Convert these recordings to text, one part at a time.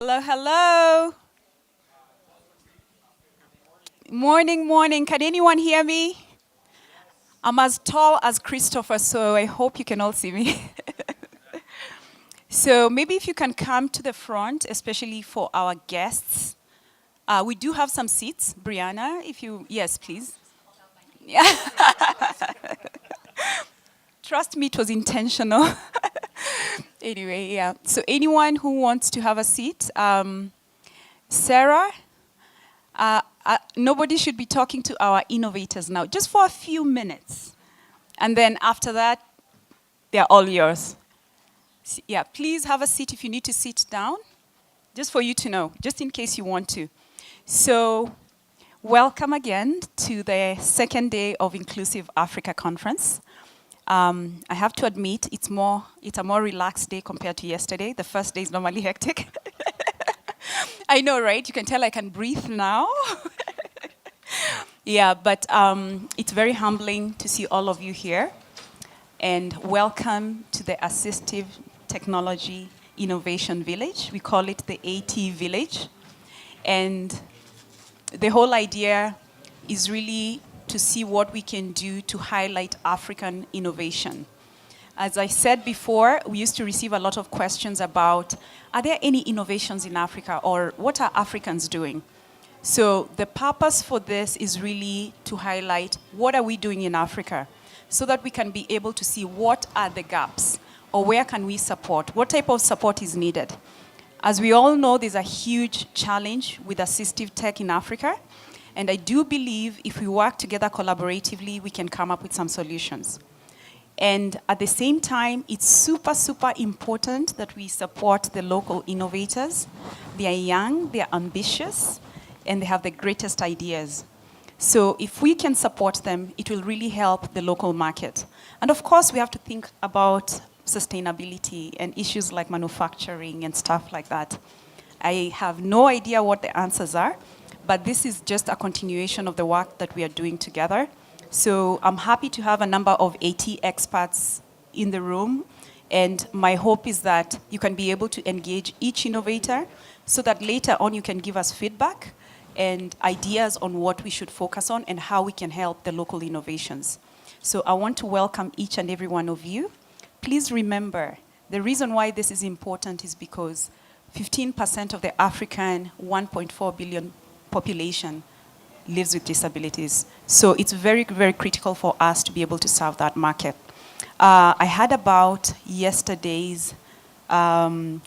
Hello, hello. Morning, morning. Can anyone hear me? I'm as tall as Christopher, so I hope you can all see me. So maybe if you can come to the front, especially for our guests. We do have some seats. Brianna, if you, yes, please. Yeah. Trust me, it was intentional. Anyway, yeah. So anyone who wants to have a seat, Sarah, nobody should be talking to our innovators now, just for a few minutes. And then after that, they're all yours. Yeah, please have a seat if you need to sit down, just for you to know, just in case you want to. So, welcome again to the second day of Inclusive Africa Conference. I have to admit, it's a more relaxed day compared to yesterday. The first day is normally hectic. I know, right? You can tell I can breathe now. Yeah, but it's very humbling to see all of you here. And welcome to the Assistive Technology Innovation Village. We call it the AT Village. And the whole idea is really to see what we can do to highlight African innovation. As I said before, we used to receive a lot of questions about, are there any innovations in Africa, or what are Africans doing? So the purpose for this is really to highlight what are we doing in Africa, so that we can be able to see what are the gaps, or where can we support, what type of support is needed. As we all know, there's a huge challenge with assistive tech in Africa, and I do believe if we work together collaboratively, we can come up with some solutions. And at the same time, it's super, super important that we support the local innovators. They are young, they are ambitious, and they have the greatest ideas. So if we can support them, it will really help the local market. And of course, we have to think about sustainability and issues like manufacturing and stuff like that. I have no idea what the answers are, but this is just a continuation of the work that we are doing together. So I'm happy to have a number of AT experts in the room, and my hope is that you can be able to engage each innovator so that later on you can give us feedback and ideas on what we should focus on and how we can help the local innovations. So I want to welcome each and every one of you. Please remember, the reason why this is important is because 15% of the African 1.4 billion population lives with disabilities. So it's very, very critical for us to be able to serve that market. I heard about yesterday's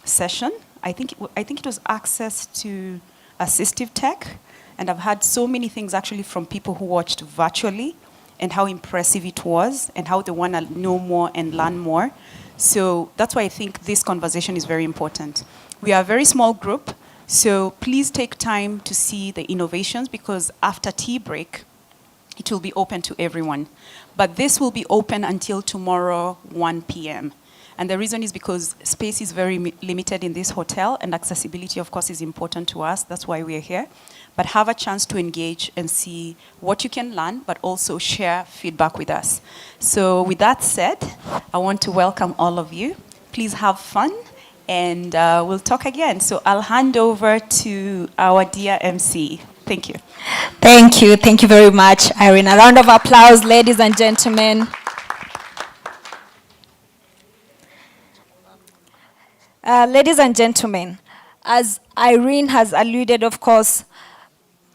session. I think it was access to assistive tech, and I've heard so many things actually from people who watched virtually, and how impressive it was, and how they want to know more and learn more. So that's why I think this conversation is very important. We are a very small group, so please take time to see the innovations, because after tea break, it will be open to everyone. But this will be open until tomorrow, 1 p.m. And the reason is because space is very limited in this hotel, and accessibility, of course, is important to us. That's why we are here. But have a chance to engage and see what you can learn, but also share feedback with us. So with that said, I want to welcome all of you. Please have fun, and we'll talk again. So I'll hand over to our dear MC. Thank you. Thank you. Thank you very much, Irene. A round of applause, ladies and gentlemen. Ladies and gentlemen, as Irene has alluded, of course,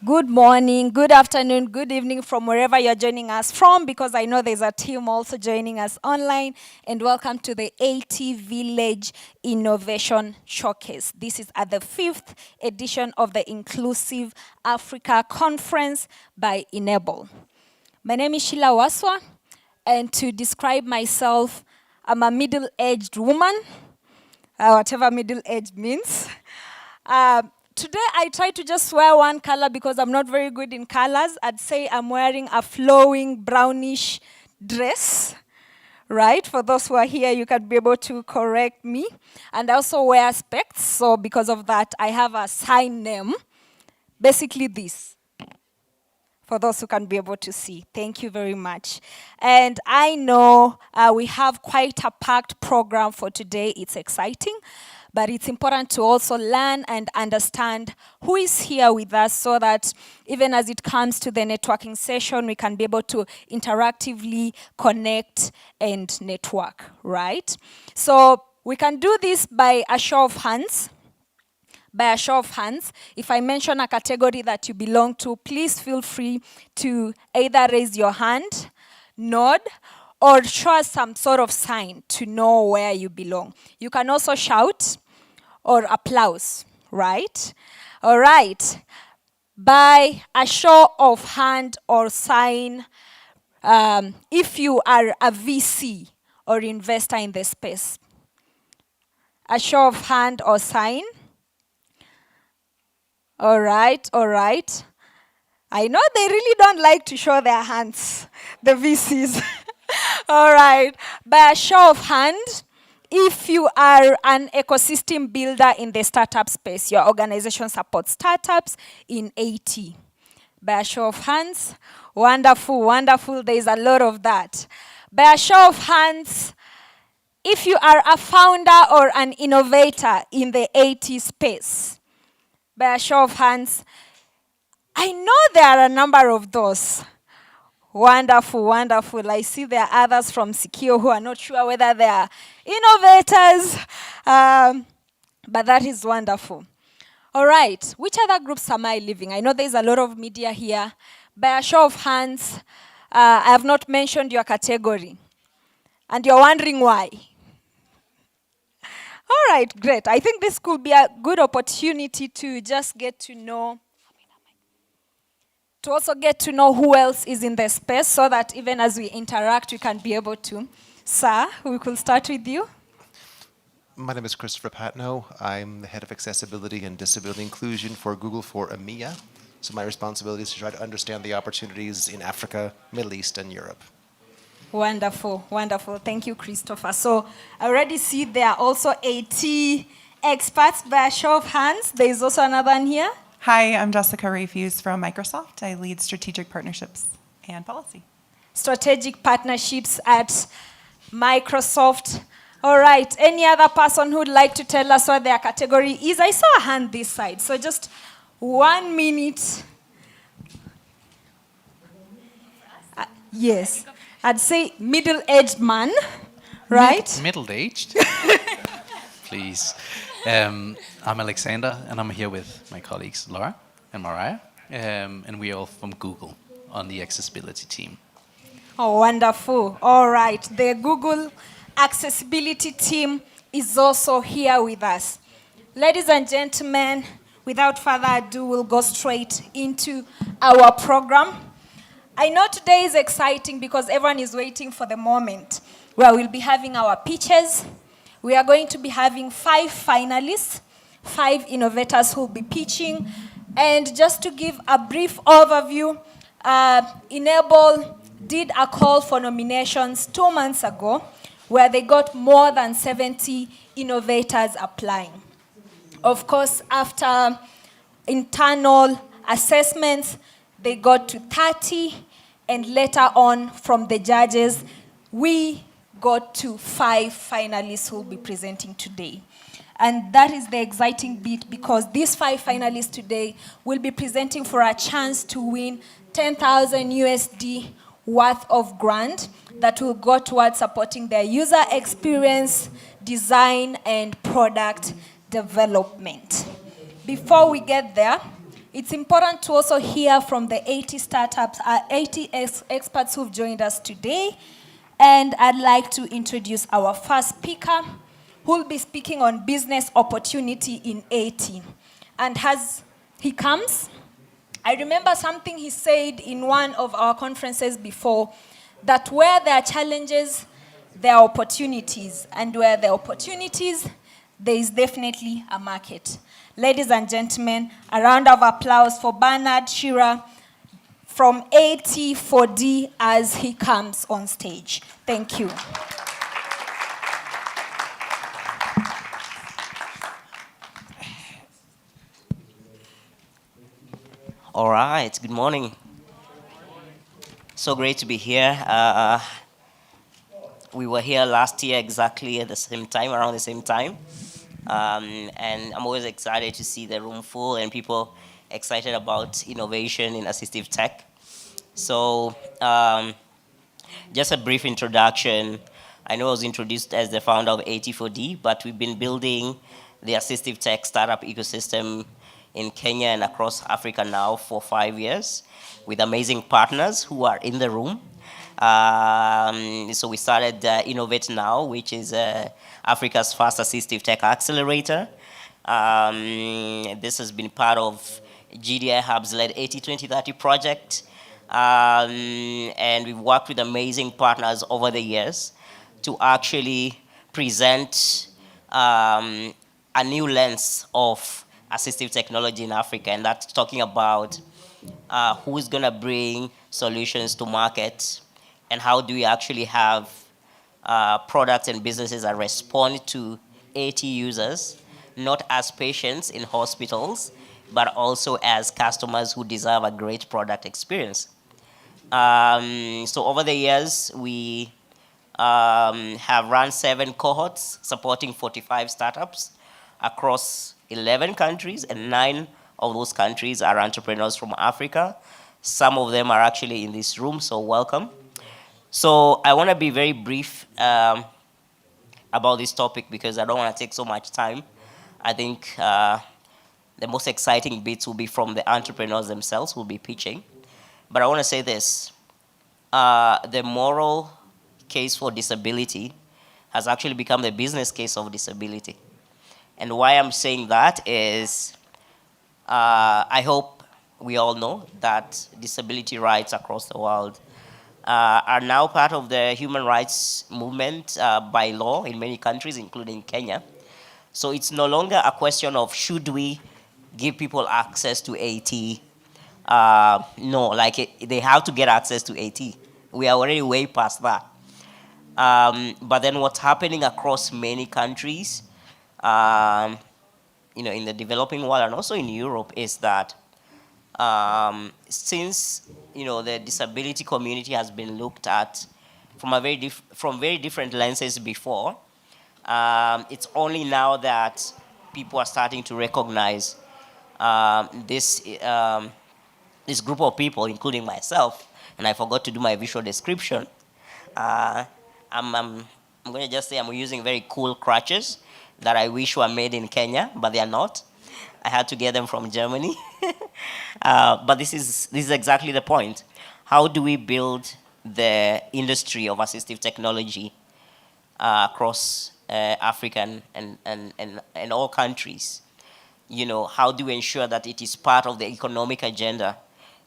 good morning, good afternoon, good evening from wherever you're joining us from, because I know there's a team also joining us online, and welcome to the AT Village Innovation Showcase. This is at the 5th edition of the Inclusive Africa Conference by Enable. My name is Sheila Waswa, and to describe myself, I'm a middle-aged woman, whatever middle-aged means. Today, I try to just wear one color because I'm not very good in colors. I'd say I'm wearing a flowing brownish dress, right? For those who are here, you can be able to correct me. And I also wear specs, so because of that, I have a sign name. Basically this, for those who can be able to see. Thank you very much. And I know we have quite a packed program for today. It's exciting. but it's important to also learn and understand who is here with us so that even as it comes to the networking session, we can be able to interactively connect and network, right? So we can do this by a show of hands. By a show of hands, if I mention a category that you belong to, please feel free to either raise your hand, nod, or show us some sort of sign to know where you belong. You can also shout or applause, right? All right. By a show of hand or sign, if you are a VC or investor in the space. A show of hand or sign. All right, all right. I know they really don't like to show their hands, the VCs. All right. By a show of hand, if you are an ecosystem builder in the startup space, your organization supports startups in AT. By a show of hands, wonderful, wonderful. There is a lot of that. By a show of hands, if you are a founder or an innovator in the AT space, by a show of hands, I know there are a number of those. Wonderful, wonderful. I see there are others from Secure who are not sure whether they are innovators, but that is wonderful. All right, which other groups am I leaving? I know there's a lot of media here. By a show of hands, I have not mentioned your category, and you're wondering why. All right, great. I think this could be a good opportunity to just get to know, to also get to know who else is in the space so that even as we interact, we can be able to. Sir, we could start with you. My name is Christopher Patno. I'm the head of accessibility and disability inclusion for Google for EMEA. So my responsibility is to try to understand the opportunities in Africa, Middle East, and Europe. Wonderful, wonderful. Thank you, Christopher. So I already see there are also AT experts by a show of hands. There is also another one here. Hi, I'm Jessica Rafuse from Microsoft. I lead strategic partnerships and policy. Strategic partnerships at Microsoft. All right, any other person who would like to tell us what their category is? I saw a hand this side, so just 1 minute. Yes, I'd say middle-aged man, right? Middle-aged? Please. I'm Alexander, and I'm here with my colleagues Laura and Mariah, and we are all from Google on the accessibility team. Oh, wonderful. All right, the Google accessibility team is also here with us. Ladies and gentlemen, without further ado, we'll go straight into our program. I know today is exciting because everyone is waiting for the moment where we'll be having our pitches. We are going to be having 5 finalists, 5 innovators who will be pitching. And just to give a brief overview, Enable did a call for nominations 2 months ago where they got more than 70 innovators applying. Of course, after internal assessments, they got to 30, and later on from the judges, we got to 5 finalists who will be presenting today. And that is the exciting bit because these 5 finalists today will be presenting for a chance to win 10,000 USD worth of grant that will go towards supporting their user experience, design, and product development. Before we get there, it's important to also hear from the 80 startups, 80 experts who've joined us today. And I'd like to introduce our first speaker, who will be speaking on business opportunity in AT. And as he comes, I remember something he said in one of our conferences before, that where there are challenges, there are opportunities. And where there are opportunities, there is definitely a market. Ladies and gentlemen, a round of applause for Bernard Shearer from AT4D as he comes on stage. Thank you. All right, good morning. So great to be here. We were here last year exactly at the same time, around the same time. And I'm always excited to see the room full and people excited about innovation in assistive tech. So, just a brief introduction. I know I was introduced as the founder of AT4D, but we've been building the assistive tech startup ecosystem in Kenya and across Africa now for 5 years with amazing partners who are in the room. So we started Innovate Now, which is Africa's first assistive tech accelerator. This has been part of GDI Hub's led 80-20-30 project. And we've worked with amazing partners over the years to actually present a new lens of assistive technology in Africa, and that's talking about who's going to bring solutions to market and how do we actually have products and businesses that respond to AT users, not as patients in hospitals, but also as customers who deserve a great product experience. So over the years, we have run 7 cohorts supporting 45 startups across 11 countries, and 9 of those countries are entrepreneurs from Africa. Some of them are actually in this room, so welcome. So I want to be very brief about this topic because I don't want to take so much time. I think the most exciting bits will be from the entrepreneurs themselves who will be pitching. But I want to say this. The moral case for disability has actually become the business case of disability. And why I'm saying that is I hope we all know that disability rights across the world are now part of the human rights movement by law in many countries, including Kenya. So it's no longer a question of should we give people access to AT. No, they have to get access to AT. We are already way past that. But then what's happening across many countries, in the developing world and also in Europe, is that since the disability community has been looked at from very different lenses before, it's only now that people are starting to recognize this group of people, including myself, and I forgot to do my visual description. I'm going to just say I'm using very cool crutches that I wish were made in Kenya, but they are not. I had to get them from Germany. But this is exactly the point. How do we build the industry of assistive technology across Africa and all countries? How do we ensure that it is part of the economic agenda?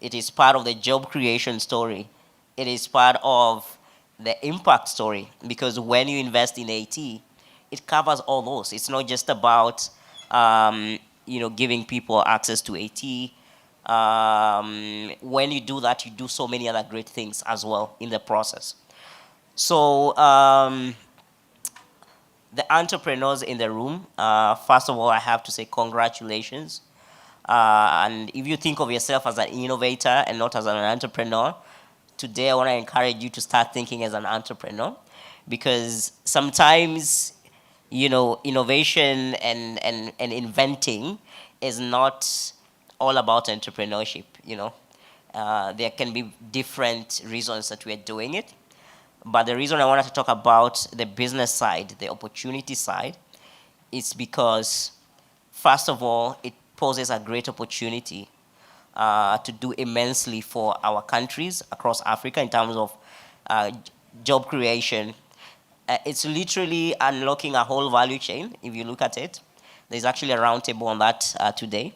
It is part of the job creation story. It is part of the impact story, because when you invest in AT, it covers all those. It's not just about giving people access to AT. When you do that, you do so many other great things as well in the process. So the entrepreneurs in the room, first of all, I have to say congratulations. And if you think of yourself as an innovator and not as an entrepreneur, today I want to encourage you to start thinking as an entrepreneur, because sometimes, innovation and inventing is not all about entrepreneurship, There can be different reasons that we're doing it. But the reason I wanted to talk about the business side, the opportunity side, is because, first of all, it poses a great opportunity to do immensely for our countries across Africa in terms of job creation. It's literally unlocking a whole value chain, if you look at it. There's actually a roundtable on that today.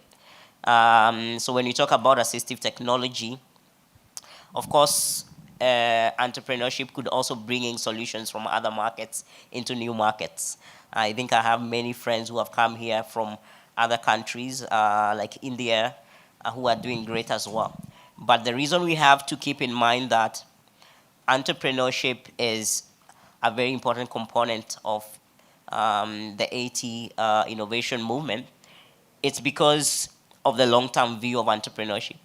So when you talk about assistive technology, of course, entrepreneurship could also bring in solutions from other markets into new markets. I think I have many friends who have come here from other countries, like India, who are doing great as well. But the reason we have to keep in mind that entrepreneurship is a very important component of the AT innovation movement, it's because of the long-term view of entrepreneurship.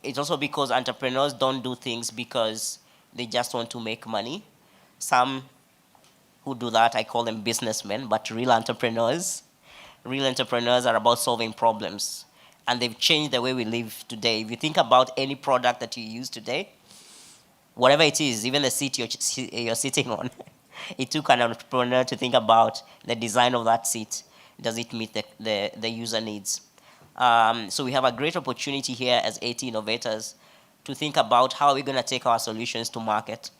It's also because entrepreneurs don't do things because they just want to make money. Some who do that, I call them businessmen, but real entrepreneurs, real entrepreneurs are about solving problems. And they've changed the way we live today. If you think about any product that you use today, whatever it is, even the seat you're sitting on, it took an entrepreneur to think about the design of that seat. Does it meet the user needs? So we have a great opportunity here as AT innovators to think about how are we going to take our solutions to market?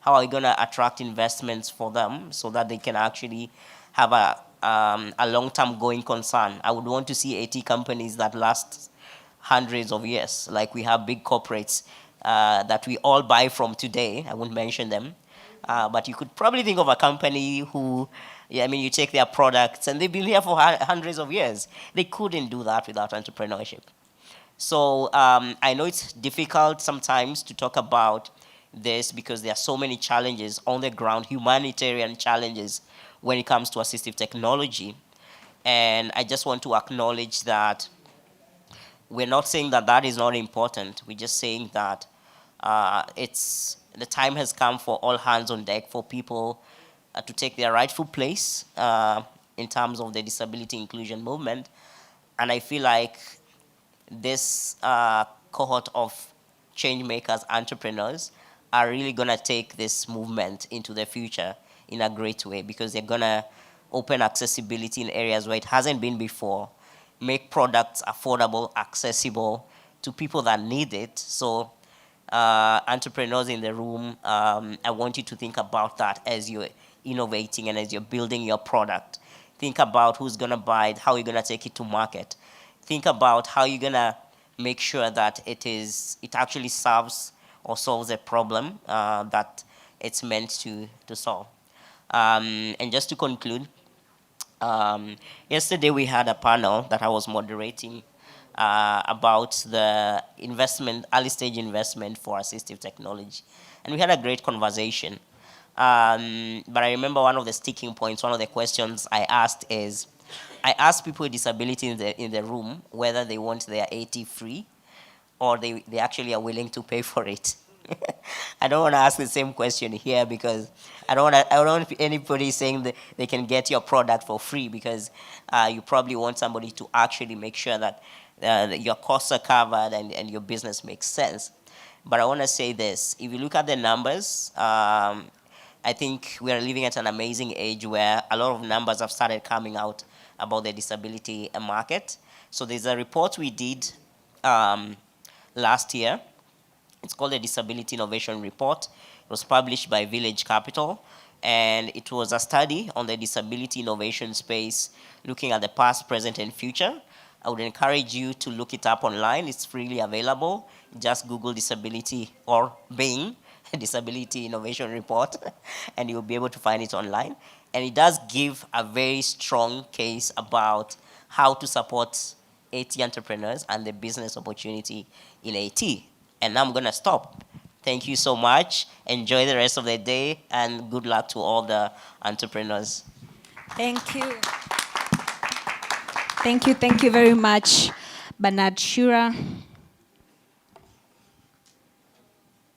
How are we going to attract investments for them so that they can actually have a long-term going concern? I would want to see AT companies that last hundreds of years, like we have big corporates that we all buy from today. I won't mention them. But you could probably think of a company who, you take their products and they've been here for hundreds of years. They couldn't do that without entrepreneurship. So I know it's difficult sometimes to talk about this because there are so many challenges on the ground, humanitarian challenges when it comes to assistive technology. And I just want to acknowledge that we're not saying that that is not important. We're just saying that the time has come for all hands on deck for people to take their rightful place in terms of the disability inclusion movement. And I feel like this cohort of change makers, entrepreneurs, are really going to take this movement into the future in a great way because they're going to open accessibility in areas where it hasn't been before, make products affordable, accessible to people that need it. So entrepreneurs in the room, I want you to think about that as you're innovating and as you're building your product. Think about who's going to buy it, how you're going to take it to market. Think about how you're going to make sure that it actually serves or solves a problem that it's meant to solve. And just to conclude, yesterday we had a panel that I was moderating about the early stage investment for assistive technology. And we had a great conversation. But I remember one of the sticking points, one of the questions I asked is, I asked people with disability in the room whether they want their AT free or they actually are willing to pay for it. I don't want to ask the same question here because I don't want anybody saying that they can get your product for free because you probably want somebody to actually make sure that your costs are covered and your business makes sense. But I want to say this. If you look at the numbers, I think we are living at an amazing age where a lot of numbers have started coming out about the disability market. So there's a report we did last year. It's called the Disability Innovation Report. It was published by Village Capital, and it was a study on the disability innovation space, looking at the past, present, and future. I would encourage you to look it up online. It's freely available. Just Google disability or Bing, Disability Innovation Report, and you'll be able to find it online. And it does give a very strong case about how to support AT entrepreneurs and the business opportunity in AT. And now I'm going to stop. Thank you so much. Enjoy the rest of the day, and good luck to all the entrepreneurs. Thank you. Thank you very much, Bernard Shura,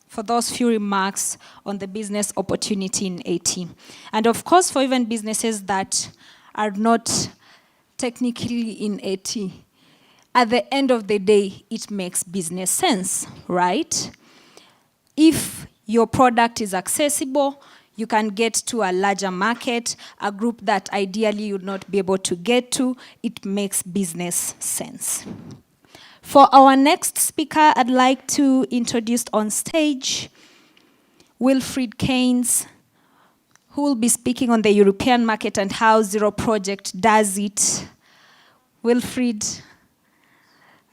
for those few remarks on the business opportunity in AT. And of course, for even businesses that are not technically in AT, at the end of the day, it makes business sense, right? If your product is accessible, you can get to a larger market, a group that ideally you'd not be able to get to, it makes business sense. For our next speaker, I'd like to introduce on stage Wilfried Keynes, who will be speaking on the European market and how Zero Project does it. Wilfried,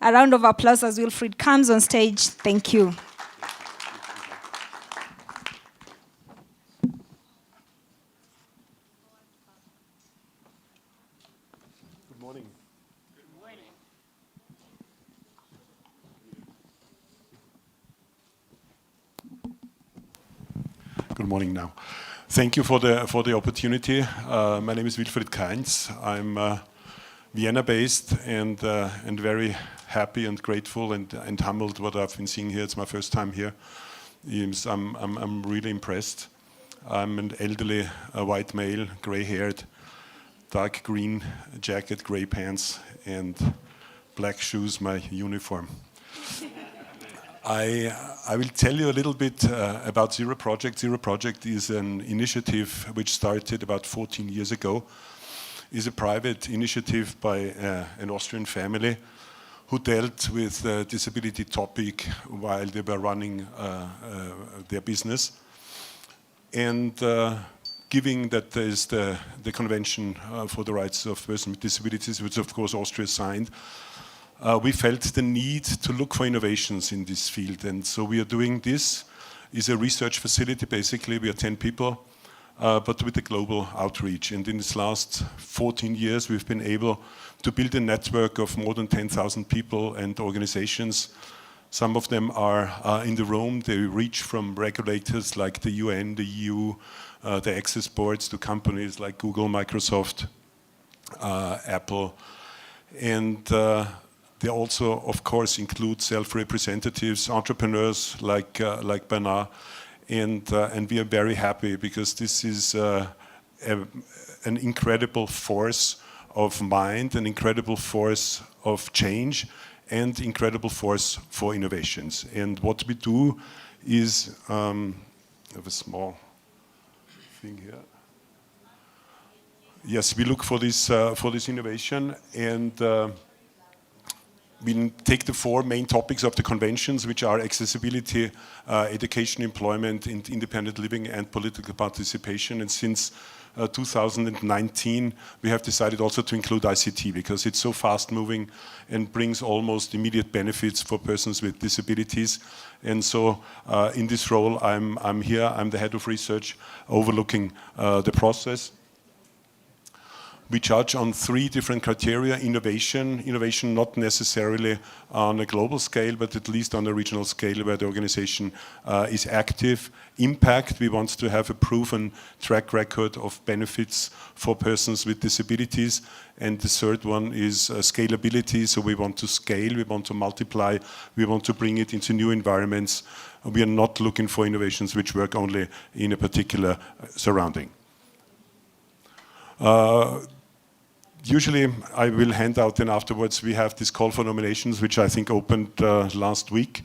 a round of applause as Wilfried comes on stage. Thank you. Good morning. Good morning now. Thank you for the opportunity. My name is Wilfried Keynes. I'm Vienna-based and very happy and grateful and humbled what I've been seeing here. It's my first time here. I'm really impressed. I'm an elderly white male, gray-haired, dark green jacket, gray pants, and black shoes, my uniform. I will tell you a little bit about Zero Project. Zero Project is an initiative which started about 14 years ago. It's a private initiative by an Austrian family who dealt with the disability topic while they were running their business. And given that there is the Convention for the Rights of Persons with Disabilities, which of course Austria signed, we felt the need to look for innovations in this field. And so we are doing this. It's a research facility, basically. We are 10 people, but with a global outreach. And in this last 14 years, we've been able to build a network of more than 10,000 people and organizations. Some of them are in the room. They reach from regulators like the UN, the EU, the access boards, to companies like Google, Microsoft, Apple. And they also, of course, include self-representatives, entrepreneurs like Bernard. And we are very happy because this is an incredible force of mind, an incredible force of change, and incredible force for innovations. And what we do is, I have a small thing here. Yes, we look for this innovation, and we take the 4 main topics of the conventions, which are accessibility, education, employment, independent living, and political participation. And since 2019, we have decided also to include ICT because it's so fast-moving and brings almost immediate benefits for persons with disabilities. And so, in this role, I'm here. I'm the head of research, overlooking the process. We judge on 3 different criteria: innovation not necessarily on a global scale, but at least on a regional scale where the organization is active; impact, we want to have a proven track record of benefits for persons with disabilities; and the third one is scalability, so we want to scale, we want to multiply, we want to bring it into new environments. We are not looking for innovations which work only in a particular surrounding. Usually, I will hand out, and afterwards we have this call for nominations, which I think opened last week.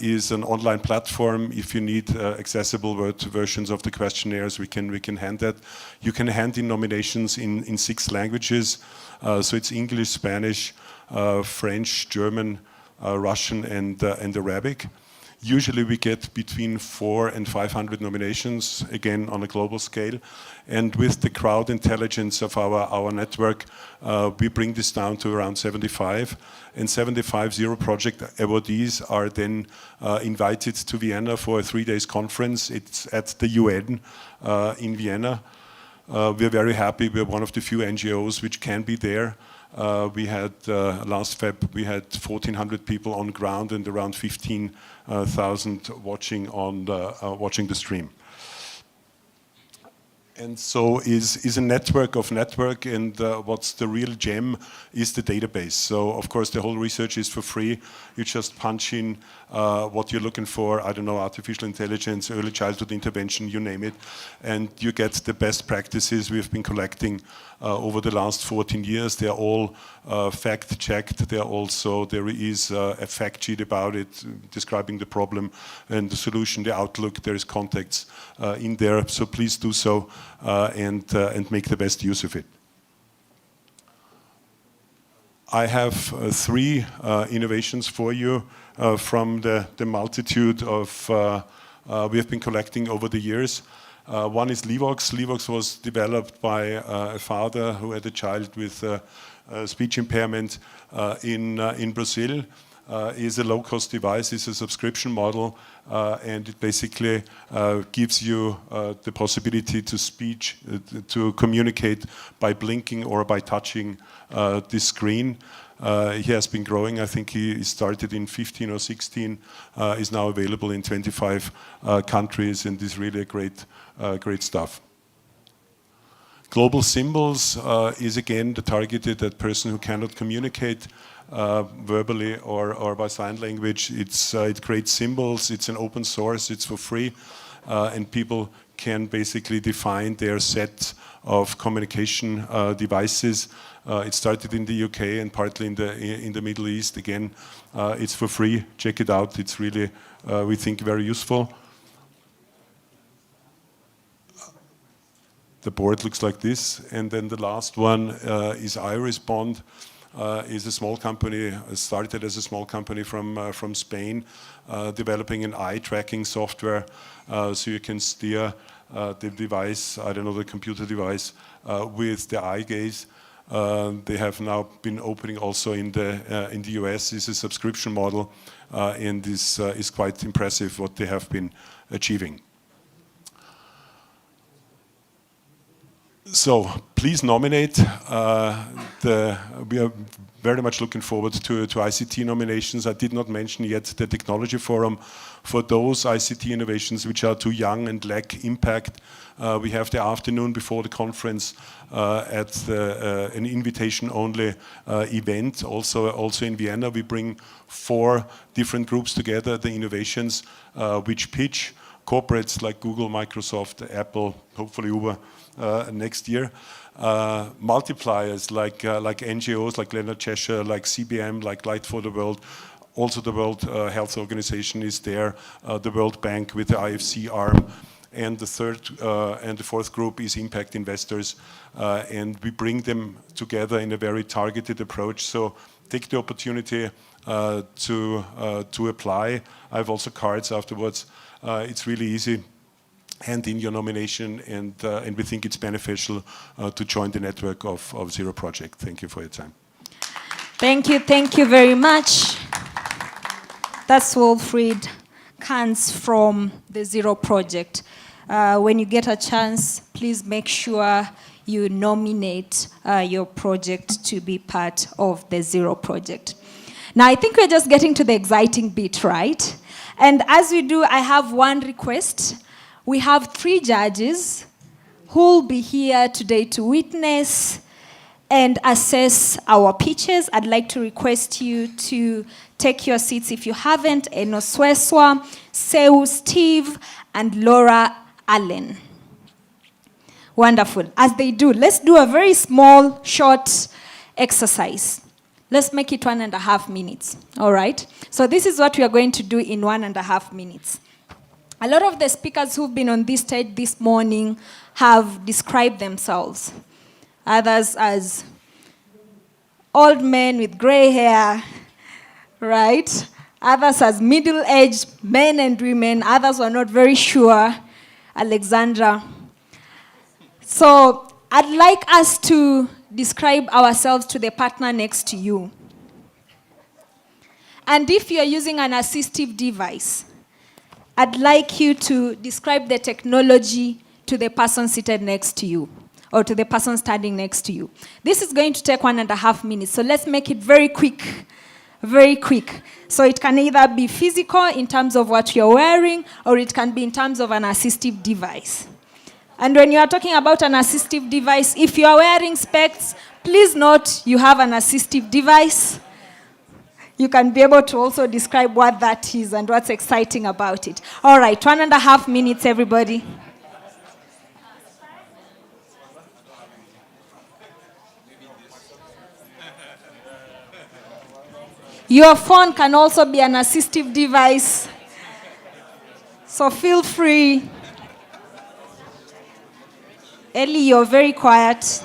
Is an online platform. If you need accessible Word versions of the questionnaires, we can hand that. You can hand in nominations in 6 languages. So it's English, Spanish, French, German, Russian, and Arabic. Usually we get between 400 and 500 nominations, again on a global scale. And with the crowd intelligence of our network, we bring this down to around 75. And 75 Zero Project awardees are then invited to Vienna for a 3-day conference. It's at the UN in Vienna. We're very happy. We're one of the few NGOs which can be there. We had last Feb, we had 1,400 people on ground and around 15,000 watching the stream. And so is a network of network, and what's the real gem is the database. So of course the whole research is for free. You just punch in what you're looking for, I don't know, artificial intelligence, early childhood intervention, you name it, and you get the best practices we've been collecting over the last 14 years. They're all fact-checked. There is a fact sheet about it, describing the problem and the solution, the outlook. There is contacts in there, so please do so and make the best use of it. I have 3 innovations for you from the multitude of we have been collecting over the years. One is Livox. Livox was developed by a father who had a child with speech impairment in Brazil. Is a low-cost device, it's a subscription model, and it basically gives you the possibility to communicate by blinking or by touching this screen. He has been growing. I think he started in 15 or 16, is now available in 25 countries, and is really great stuff. Global Symbols is again targeted at person who cannot communicate verbally or by sign language. It creates symbols. It's an open source. It's for free, and people can basically define their set of communication devices. It started in the UK and partly in the Middle East. Again, it's for free. Check it out. It's really, we think, very useful. The board looks like this, and then the last one is iRespond. Is a small company, started as a small company from Spain, developing an eye tracking software, so you can steer the device, I don't know, the computer device, with the eye gaze. They have now been opening also in the US. It's a subscription model, and this is quite impressive what they have been achieving. So please nominate. We are very much looking forward to ICT nominations. I did not mention yet the technology forum. For those ICT innovations which are too young and lack impact, we have the afternoon before the conference at an invitation-only event. Also in Vienna, we bring 4 different groups together, the innovations which pitch corporates like Google, Microsoft, Apple, hopefully Uber next year. Multipliers like NGOs, like Leonard Cheshire, like CBM, like Light for the World. Also the World Health Organization is there, the World Bank with the IFC arm. And the third and the fourth group is impact investors. And we bring them together in a very targeted approach. So take the opportunity to apply. I have also cards afterwards. It's really easy. Hand in your nomination, and we think it's beneficial to join the network of Zero Project. Thank you for your time. Thank you very much. That's Wilfried Kantz from the Zero Project. When you get a chance, please make sure you nominate your project to be part of the Zero Project. Now, I think we're just getting to the exciting bit, right? And as we do, I have one request. We have 3 judges who will be here today to witness and assess our pitches. I'd like to request you to take your seats if you haven't. Enosweswa, Seu Steve, and Laura Allen. Wonderful. As they do, let's do a very small, short exercise. Let's make it 1.5 minutes, all right? So this is what we are going to do in 1.5 minutes. A lot of the speakers who've been on this stage this morning have described themselves. Others as old men with gray hair, right? Others as middle-aged men and women. Others were not very sure. Alexandra. So I'd like us to describe ourselves to the partner next to you. And if you're using an assistive device, I'd like you to describe the technology to the person seated next to you, or to the person standing next to you. This is going to take 1.5 minutes, so let's make it very quick, very quick. So it can either be physical in terms of what you're wearing, or it can be in terms of an assistive device. And when you are talking about an assistive device, if you are wearing specs, please note you have an assistive device. You can be able to also describe what that is and what's exciting about it. All right, 1.5 minutes, everybody. Your phone can also be an assistive device, so feel free. Ellie, you're very quiet.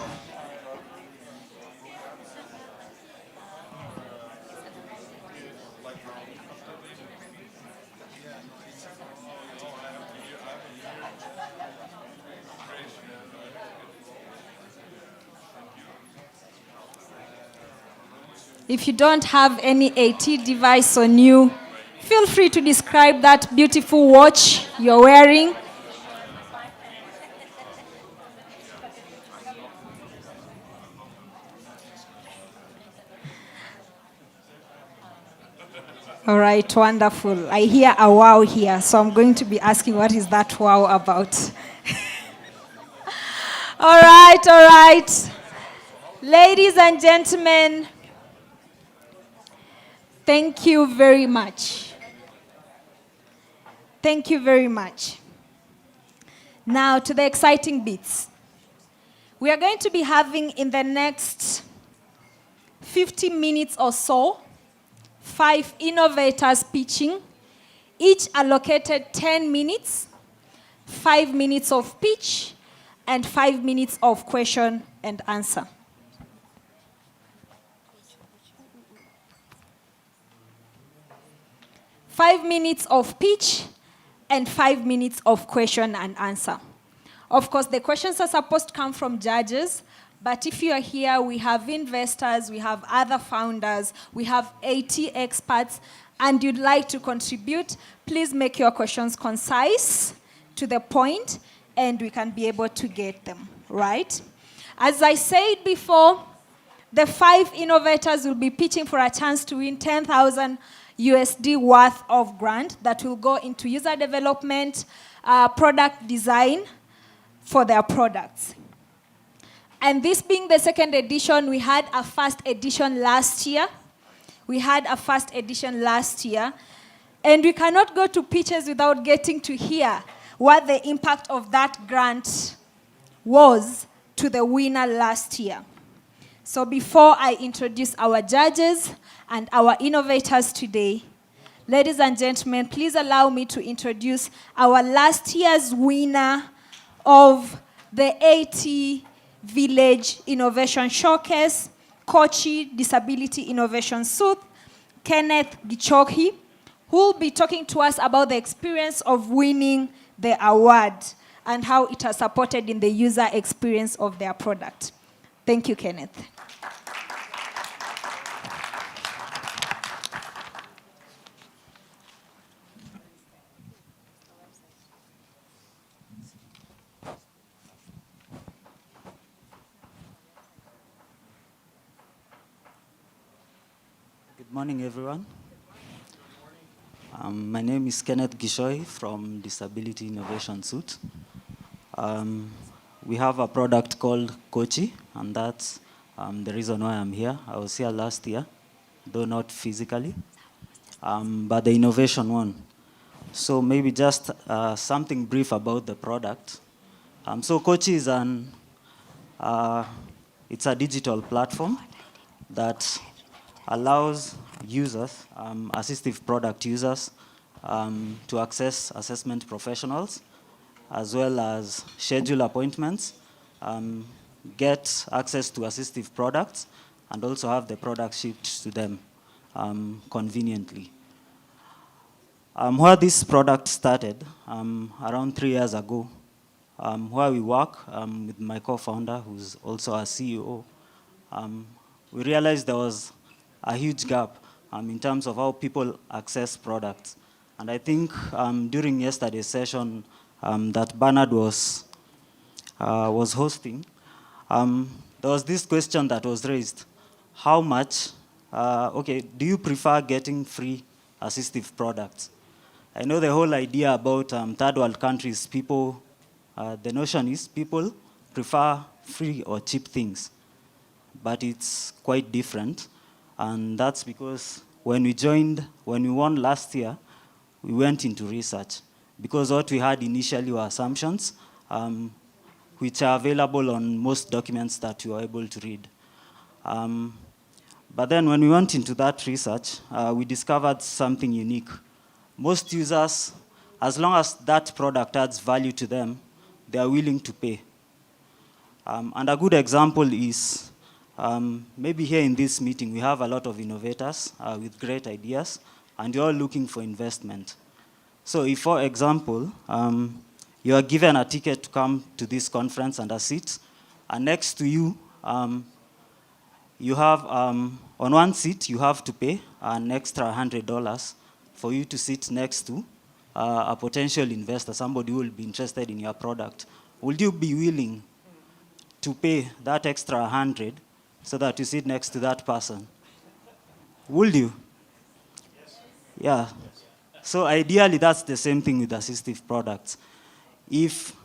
If you don't have any AT device on you, feel free to describe that beautiful watch you're wearing. All right, wonderful. I hear a wow here, so I'm going to be asking what is that wow about. All right. Ladies and gentlemen, thank you very much. Thank you very much. Now to the exciting bits. We are going to be having in the next 50 minutes or so, 5 innovators pitching, each allocated 10 minutes, 5 minutes of pitch, and 5 minutes of question and answer. Five minutes of pitch and 5 minutes of question and answer. Of course, the questions are supposed to come from judges, but if you are here, we have investors, we have other founders, we have AT experts, and you'd like to contribute, please make your questions concise, to the point, and we can be able to get them, right? As I said before, the 5 innovators will be pitching for a chance to win 10,000 USD worth of grant that will go into user development, product design for their products. And this being the second edition, we had a first edition last year. And we cannot go to pitches without getting to hear what the impact of that grant was to the winner last year. So before I introduce our judges and our innovators today, ladies and gentlemen, please allow me to introduce our last year's winner of the AT Village Innovation Showcase, Kochi Disability Innovation Suit, Kenneth Gichohi, who will be talking to us about the experience of winning the award and how it has supported in the user experience of their product. Thank you, Kenneth. Good morning, everyone. My name is Kenneth Gishoy from Disability Innovation Suite. We have a product called Kochi, and that's the reason why I'm here. I was here last year, though not physically, but the innovation one. So maybe just something brief about the product. So Kochi is it's a digital platform that allows users, assistive product users, to access assessment professionals, as well as schedule appointments, get access to assistive products, and also have the product shipped to them conveniently. Where this product started, around 3 years ago, where we work with my co-founder, who's also a CEO, we realized there was a huge gap in terms of how people access products. And I think during yesterday's session that Bernard was hosting, there was this question that was raised. How much, do you prefer getting free assistive products? I know the whole idea about third world countries, people, the notion is people prefer free or cheap things, but it's quite different. And that's because when we won last year, we went into research, because what we had initially were assumptions, which are available on most documents that you are able to read. But then when we went into that research, we discovered something unique. Most users, as long as that product adds value to them, they are willing to pay. And a good example is, maybe here in this meeting, we have a lot of innovators with great ideas, and you're all looking for investment. So if, for example, you are given a ticket to come to this conference and a seat, and next to you, you have, on one seat, you have to pay an extra $100 for you to sit next to a potential investor, somebody who will be interested in your product. Would you be willing to pay that extra 100 so that you sit next to that person? Would you? Yes. Yeah. So ideally, that's the same thing with assistive products. If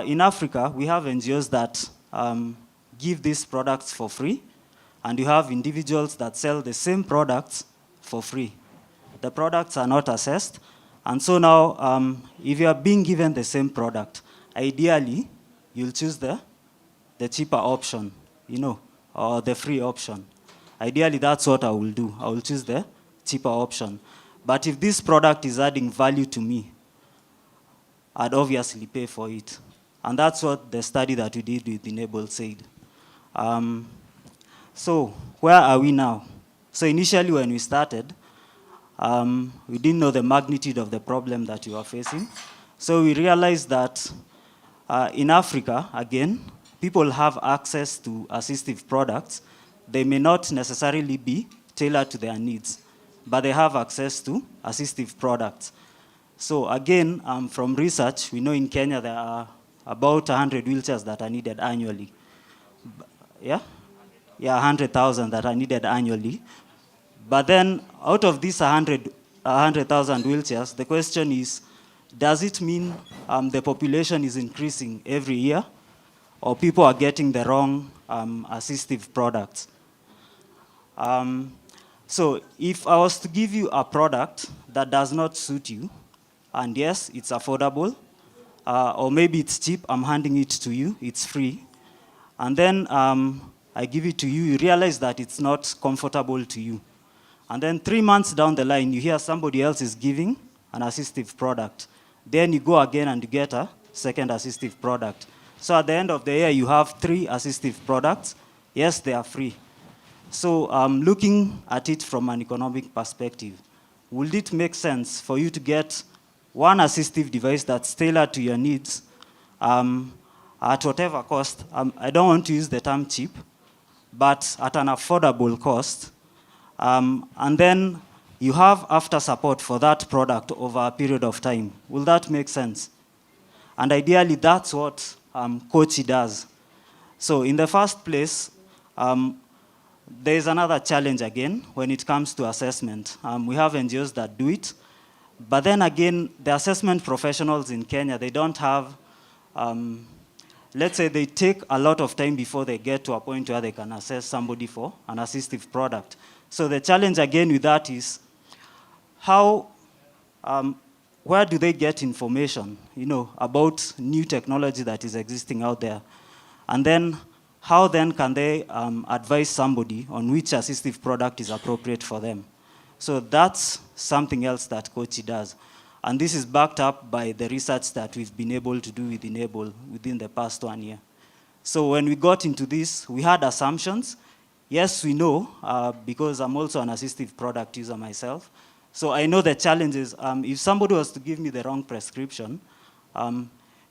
in Africa, we have NGOs that give these products for free, and you have individuals that sell the same products for free. The products are not assessed, and so now, if you are being given the same product, ideally, you'll choose the cheaper option, or the free option. Ideally, that's what I will do. I will choose the cheaper option. But if this product is adding value to me, I'd obviously pay for it. And that's what the study that we did with Enable said. So where are we now? So initially when we started, we didn't know the magnitude of the problem that we were facing. So we realized that in Africa, again, people have access to assistive products. They may not necessarily be tailored to their needs, but they have access to assistive products. So again, from research, we know in Kenya there are about 100 wheelchairs that are needed annually. Yeah? Yeah, 100,000 that are needed annually. But then out of these 100,000 wheelchairs, the question is, does it mean the population is increasing every year, or people are getting the wrong assistive products? So if I was to give you a product that does not suit you, and yes, it's affordable, or maybe it's cheap, I'm handing it to you, it's free, and then I give it to you, you realize that it's not comfortable to you. And then 3 months down the line, you hear somebody else is giving an assistive product. Then you go again and you get a second assistive product. So at the end of the year, you have 3 assistive products. Yes, they are free. So looking at it from an economic perspective, would it make sense for you to get one assistive device that's tailored to your needs at whatever cost? I don't want to use the term cheap, but at an affordable cost. And then you have after support for that product over a period of time. Will that make sense? And ideally, that's what Kochi does. So in the first place, there is another challenge again when it comes to assessment. We have NGOs that do it. But then again, the assessment professionals in Kenya, they don't have, let's say they take a lot of time before they get to a point where they can assess somebody for an assistive product. So the challenge again with that is how, where do they get information, about new technology that is existing out there? And then how then can they advise somebody on which assistive product is appropriate for them? So that's something else that Kochi does. And this is backed up by the research that we've been able to do with Enable within the past 1 year. So when we got into this, we had assumptions. Yes, we know, because I'm also an assistive product user myself. So I know the challenges. If somebody was to give me the wrong prescription,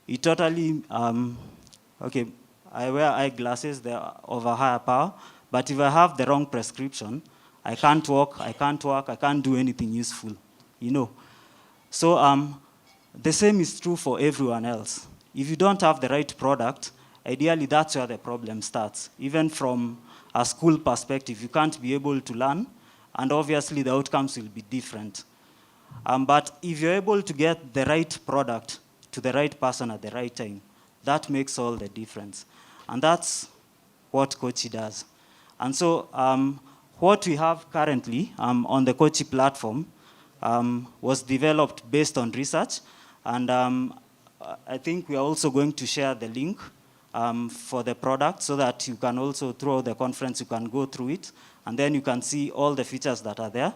it totally, okay, I wear eyeglasses, they're of a higher power, but if I have the wrong prescription, I can't walk, I can't work, I can't do anything useful, So the same is true for everyone else. If you don't have the right product, ideally that's where the problem starts. Even from a school perspective, you can't be able to learn, and obviously the outcomes will be different. But if you're able to get the right product to the right person at the right time, that makes all the difference. And that's what Kochi does. And so what we have currently on the Kochi platform was developed based on research. And I think we are also going to share the link for the product so that you can also, throughout the conference, you can go through it. And then you can see all the features that are there.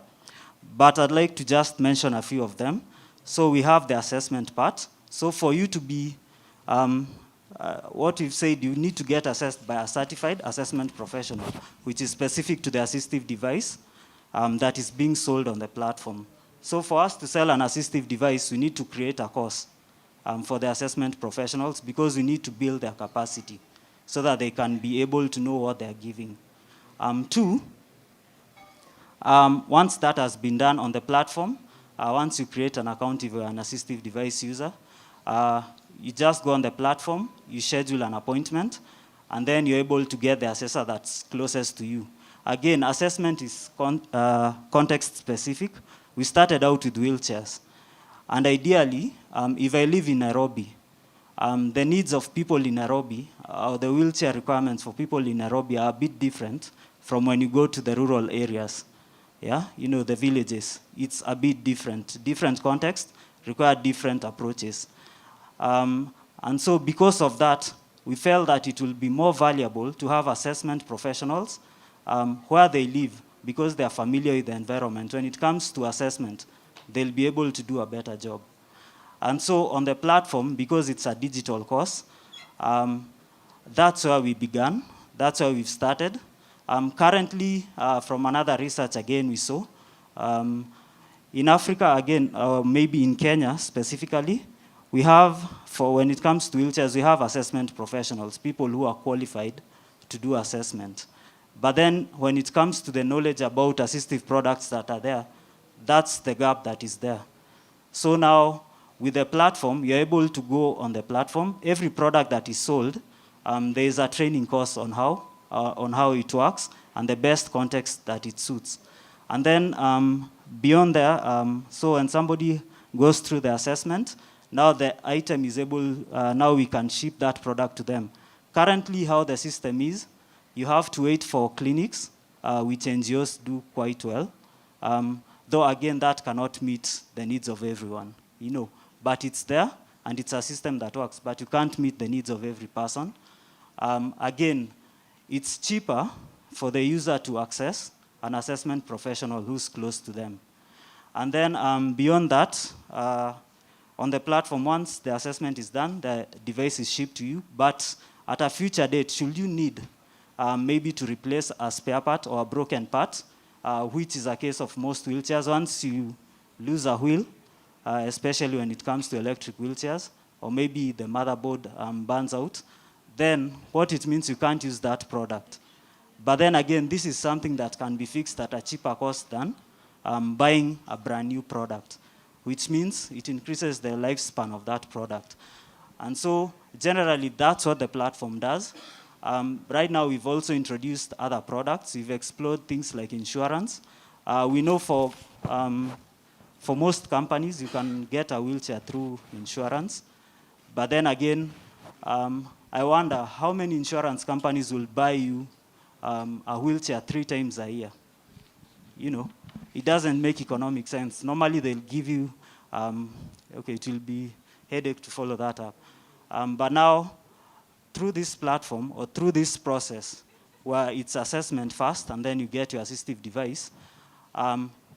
But I'd like to just mention a few of them. So we have the assessment part. So for you to be, what we've said, you need to get assessed by a certified assessment professional, which is specific to the assistive device that is being sold on the platform. So for us to sell an assistive device, we need to create a course for the assessment professionals because we need to build their capacity so that they can be able to know what they're giving. Two, once that has been done on the platform, once you create an account if you're an assistive device user, you just go on the platform, you schedule an appointment, and then you're able to get the assessor that's closest to you. Again, assessment is context specific. We started out with wheelchairs. And ideally, if I live in Nairobi, the needs of people in Nairobi, or the wheelchair requirements for people in Nairobi are a bit different from when you go to the rural areas. Yeah, the villages. It's a bit different. Different context require different approaches. And so because of that, we felt that it will be more valuable to have assessment professionals where they live, because they are familiar with the environment. When it comes to assessment, they'll be able to do a better job. And so on the platform, because it's a digital course, that's where we began. That's where we've started. Currently, from another research again we saw, in Africa again, maybe in Kenya specifically, we have, for when it comes to wheelchairs, we have assessment professionals, people who are qualified to do assessment. But then when it comes to the knowledge about assistive products that are there, that's the gap that is there. So now, with the platform, you're able to go on the platform. Every product that is sold, there is a training course on how it works and the best context that it suits. And then beyond there, so when somebody goes through the assessment, now the item is able, now we can ship that product to them. Currently, how the system is, you have to wait for clinics, which NGOs do quite well. Though again, that cannot meet the needs of everyone, you know. But it's there, and it's a system that works, but you can't meet the needs of every person. Again, it's cheaper for the user to access an assessment professional who's close to them. And then beyond that, on the platform, once the assessment is done, the device is shipped to you, but at a future date, should you need maybe to replace a spare part or a broken part, which is a case of most wheelchairs. Once you lose a wheel, especially when it comes to electric wheelchairs, or maybe the motherboard burns out, then what it means, you can't use that product. But then again, this is something that can be fixed at a cheaper cost than buying a brand new product, which means it increases the lifespan of that product. And so generally, that's what the platform does. Right now, we've also introduced other products. We've explored things like insurance. We know for most companies, you can get a wheelchair through insurance. But then again, I wonder how many insurance companies will buy you a wheelchair 3 times a year. You know, it doesn't make economic sense. Normally, they'll give you, okay, it will be headache to follow that up. But now, through this platform or through this process, where it's assessment first and then you get your assistive device,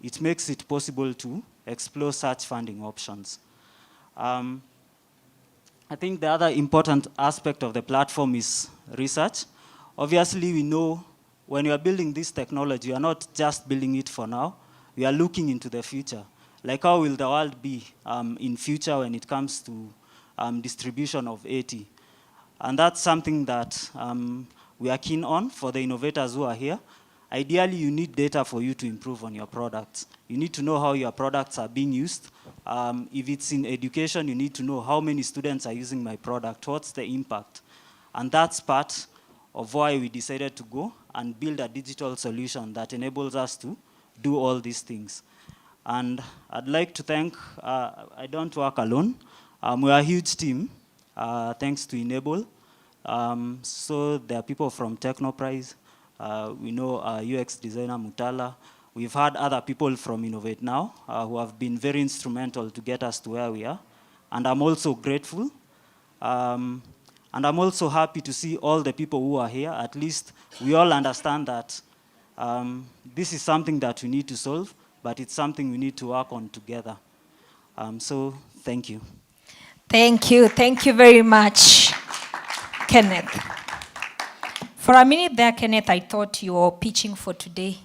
it makes it possible to explore such funding options. I think the other important aspect of the platform is research. Obviously, we know when you are building this technology, you are not just building it for now. We are looking into the future. Like, how will the world be in future when it comes to distribution of AT? And that's something that we are keen on for the innovators who are here. Ideally, you need data for you to improve on your products. You need to know how your products are being used. If it's in education, you need to know how many students are using my product, what's the impact. And that's part of why we decided to go and build a digital solution that enables us to do all these things. And I'd like to thank, I don't work alone. We're a huge team, thanks to Enable. So there are people from Technoprize. We know UX designer Mutala. We've had other people from Innovate Now who have been very instrumental to get us to where we are. And I'm also grateful. And I'm also happy to see all the people who are here. At least we all understand that this is something that we need to solve, but it's something we need to work on together. So thank you. Thank you. Thank you very much, Kenneth. For a minute there, Kenneth, I thought you were pitching for today.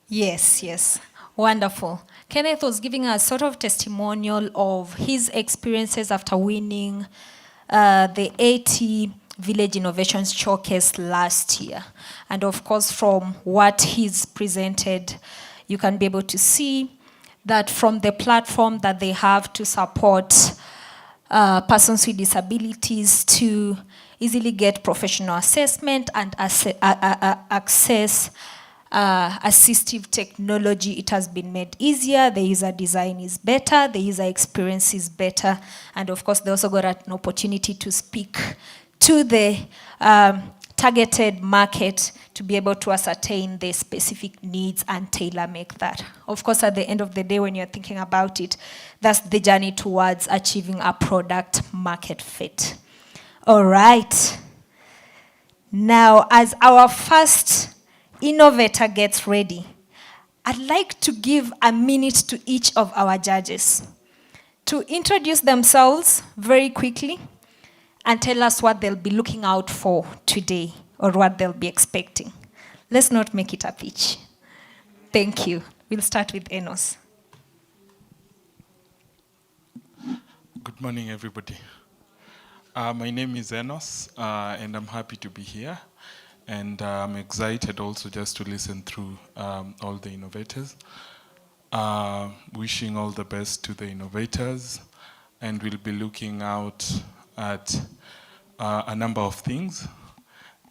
Yes, yes. Wonderful. Kenneth was giving a sort of testimonial of his experiences after winning the AT Village Innovations Showcase last year. And of course, from what he's presented, you can be able to see that from the platform that they have to support persons with disabilities to easily get professional assessment and access assistive technology, it has been made easier. The user design is better, the user experience is better, and of course they also got an opportunity to speak to the targeted market to be able to ascertain their specific needs and tailor make that. Of course, at the end of the day, when you're thinking about it, that's the journey towards achieving a product market fit. All right. Now, as our first innovator gets ready, I'd like to give a minute to each of our judges to introduce themselves very quickly and tell us what they'll be looking out for today or what they'll be expecting. Let's not make it a pitch. Thank you. We'll start with Enos. Good morning, everybody. My name is Enos, and I'm happy to be here. And I'm excited also just to listen through all the innovators. Wishing all the best to the innovators. And we'll be looking out at a number of things.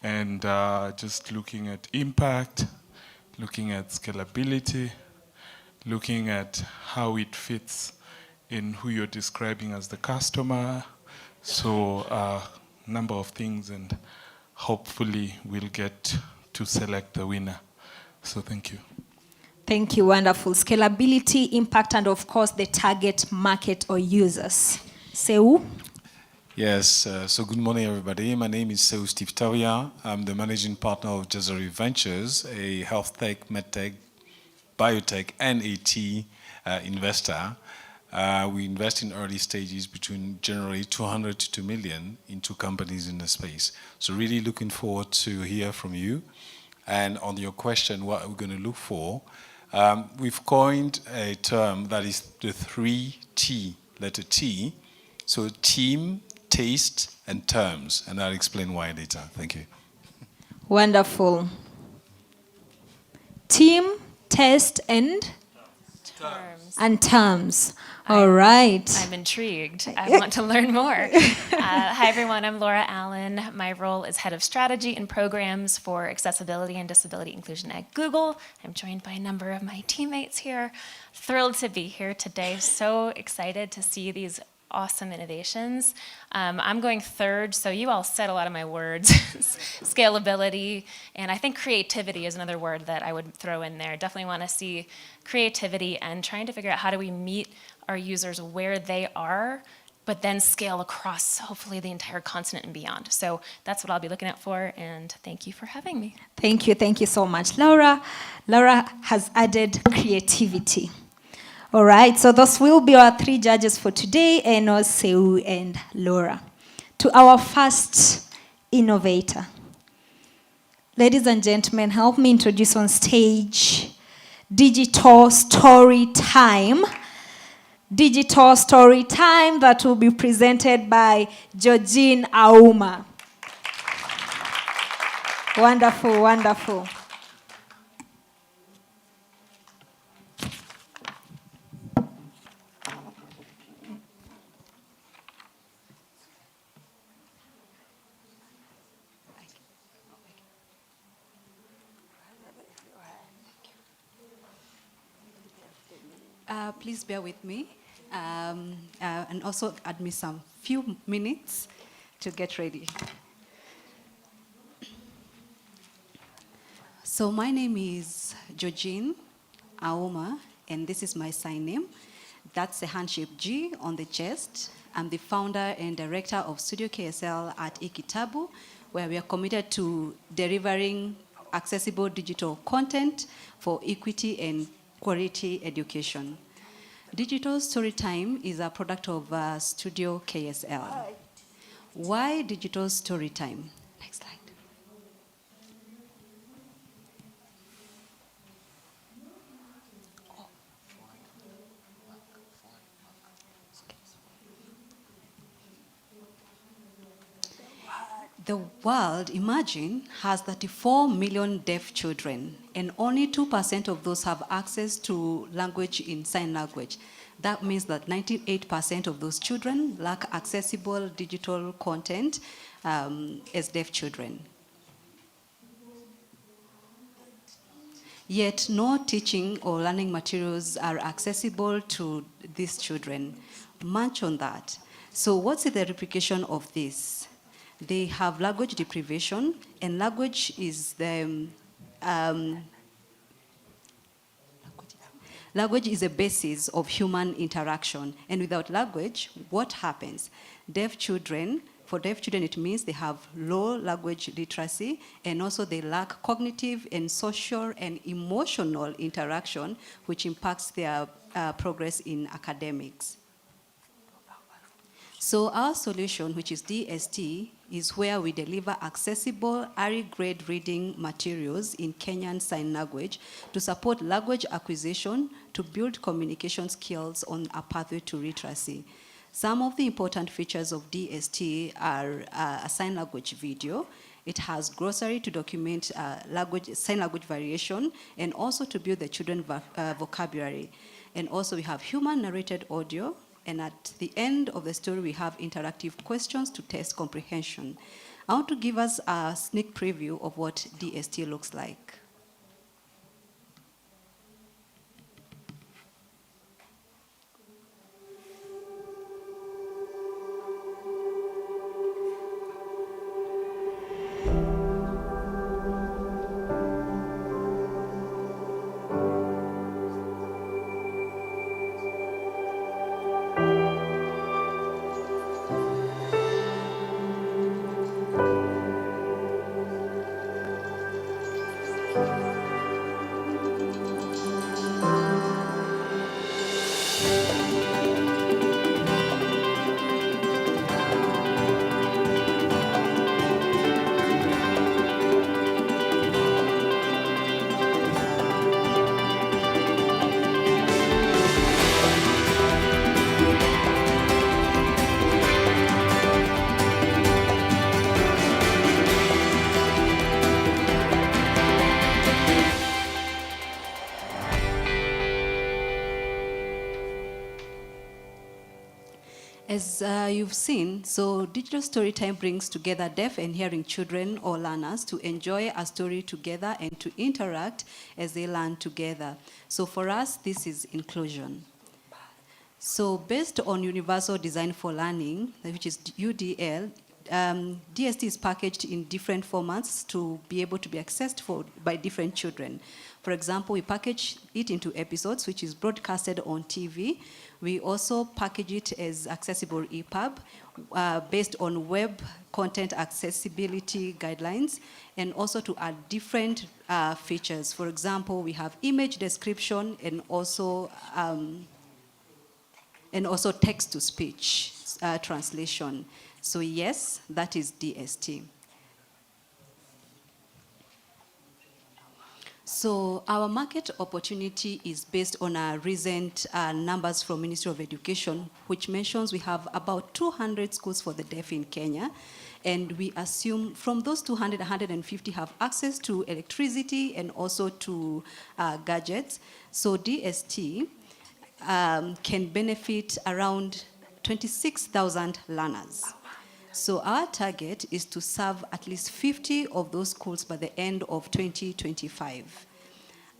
And just looking at impact, looking at scalability, looking at how it fits in who you're describing as the customer. So a number of things, and hopefully we'll get to select the winner. So thank you. Thank you, wonderful. Scalability, impact, and of course the target market or users. Seu? Yes, so good morning, everybody. My name is Seu Steve Tavia. I'm the managing partner of Jazari Ventures, a health tech, medtech, biotech, and AT investor. We invest in early stages between generally 200 to 2 million into companies in the space. So really looking forward to hear from you. And on your question, what are we going to look for? We've coined a term that is the 3T, letter T. So team, taste, and terms. And I'll explain why later. Thank you. Wonderful. Team, test, and? Terms. And terms. All right. I'm intrigued. I want to learn more. Hi, everyone. I'm Laura Allen. My role is Head of Strategy and Programs for Accessibility and Disability Inclusion at Google. I'm joined by a number of my teammates here. Thrilled to be here today. So excited to see these awesome innovations. I'm going third, so you all said a lot of my words. Scalability, and I think creativity is another word that I would throw in there. Definitely want to see creativity and trying to figure out how do we meet our users where they are, but then scale across hopefully the entire continent and beyond. So that's what I'll be looking out for, and thank you for having me. Thank you so much, Laura. Laura has added creativity. All right, so those will be our three judges for today, Enos, Seu, and Laura. To our first innovator. Ladies and gentlemen, help me introduce on stage Digital Story Time. Digital Story Time that will be presented by Georgine Auma. Wonderful, wonderful. Please bear with me, and also add me some few minutes to get ready. So my name is Georgine Auma, and this is my sign name. That's a hand-shaped G on the chest. I'm the founder and director of Studio KSL at Ikitabu, where we are committed to delivering accessible digital content for equity and quality education. Digital Storytime is a product of Studio KSL. Why Digital Storytime? Next slide. The world, imagine, has 34 million deaf children, and only 2% of those have access to language in sign language. That means that 98% of those children lack accessible digital content as deaf children. Yet no teaching or learning materials are accessible to these children. Much on that. So what's the replication of this? They have language deprivation, and language is the language is a basis of human interaction. And without language, what happens? For deaf children, it means they have low language literacy, and also they lack cognitive and social and emotional interaction, which impacts their progress in academics. So our solution, which is DST, is where we deliver accessible, early-grade reading materials in Kenyan Sign Language to support language acquisition, to build communication skills on a pathway to literacy. Some of the important features of DST are a sign language video. It has glossary to document sign language variation, and also to build the children's vocabulary. And also we have human narrated audio, and at the end of the story, we have interactive questions to test comprehension. I want to give us a sneak preview of what DST looks like. As you've seen, so digital story time brings together deaf and hearing children or learners to enjoy a story together and to interact as they learn together. So for us, this is inclusion. So based on Universal Design for Learning, which is UDL, DST is packaged in different formats to be able to be accessed by different children. For example, we package it into episodes, which is broadcasted on TV. We also package it as accessible EPUB based on web content accessibility guidelines, and also to add different features. For example, we have image description and also text-to-speech translation. So yes, that is DST. So our market opportunity is based on our recent numbers from Ministry of Education, which mentions we have about 200 schools for the deaf in Kenya. And we assume from those 200, 150 have access to electricity and also to gadgets. So DST can benefit around 26,000 learners. So our target is to serve at least 50 of those schools by the end of 2025.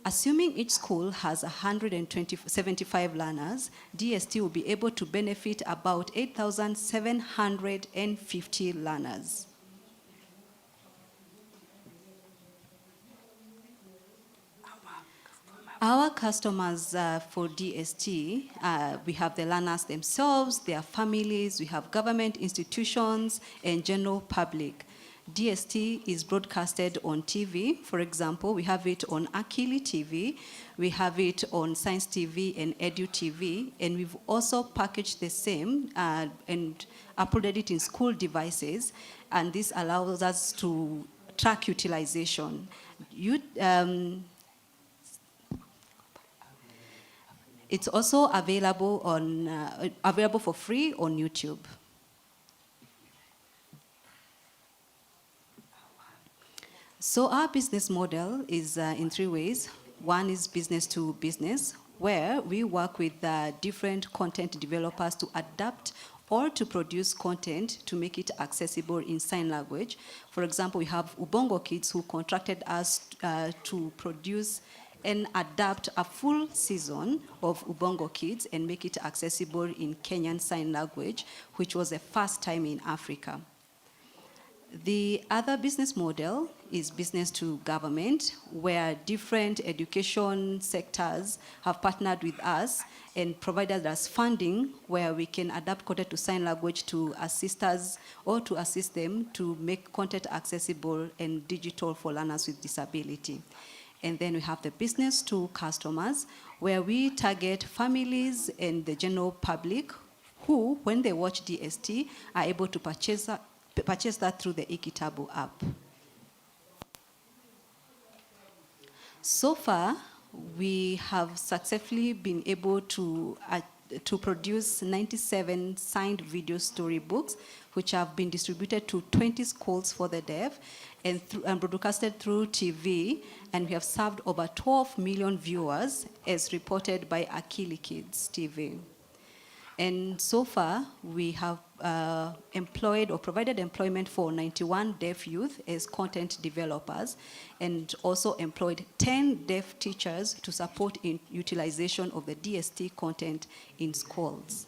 Assuming each school has 175 learners, DST will be able to benefit about 8,750 learners. Our customers for DST, we have the learners themselves, their families, we have government institutions, and general public. DST is broadcasted on TV. For example, we have it on Akili TV, we have it on Science TV and Edu TV, and we've also packaged the same and uploaded it in school devices, and this allows us to track utilization. It's also available for free on YouTube. So our business model is in three ways. One is business to business, where we work with different content developers to adapt or to produce content to make it accessible in sign language. For example, we have Ubongo Kids who contracted us to produce and adapt a full season of Ubongo Kids and make it accessible in Kenyan Sign Language, which was the first time in Africa. The other business model is business to government, where different education sectors have partnered with us and provided us funding where we can adapt content to sign language to assist us or to assist them to make content accessible and digital for learners with disability. And then we have the business to customers, where we target families and the general public who, when they watch DST, are able to purchase that through the eKitabu app. So far, we have successfully been able to produce 97 signed video storybooks, which have been distributed to 20 schools for the deaf and broadcasted through TV, and we have served over 12 million viewers, as reported by Akili Kids TV. And so far, we have employed or provided employment for 91 deaf youth as content developers, and also employed 10 deaf teachers to support in utilization of the DST content in schools.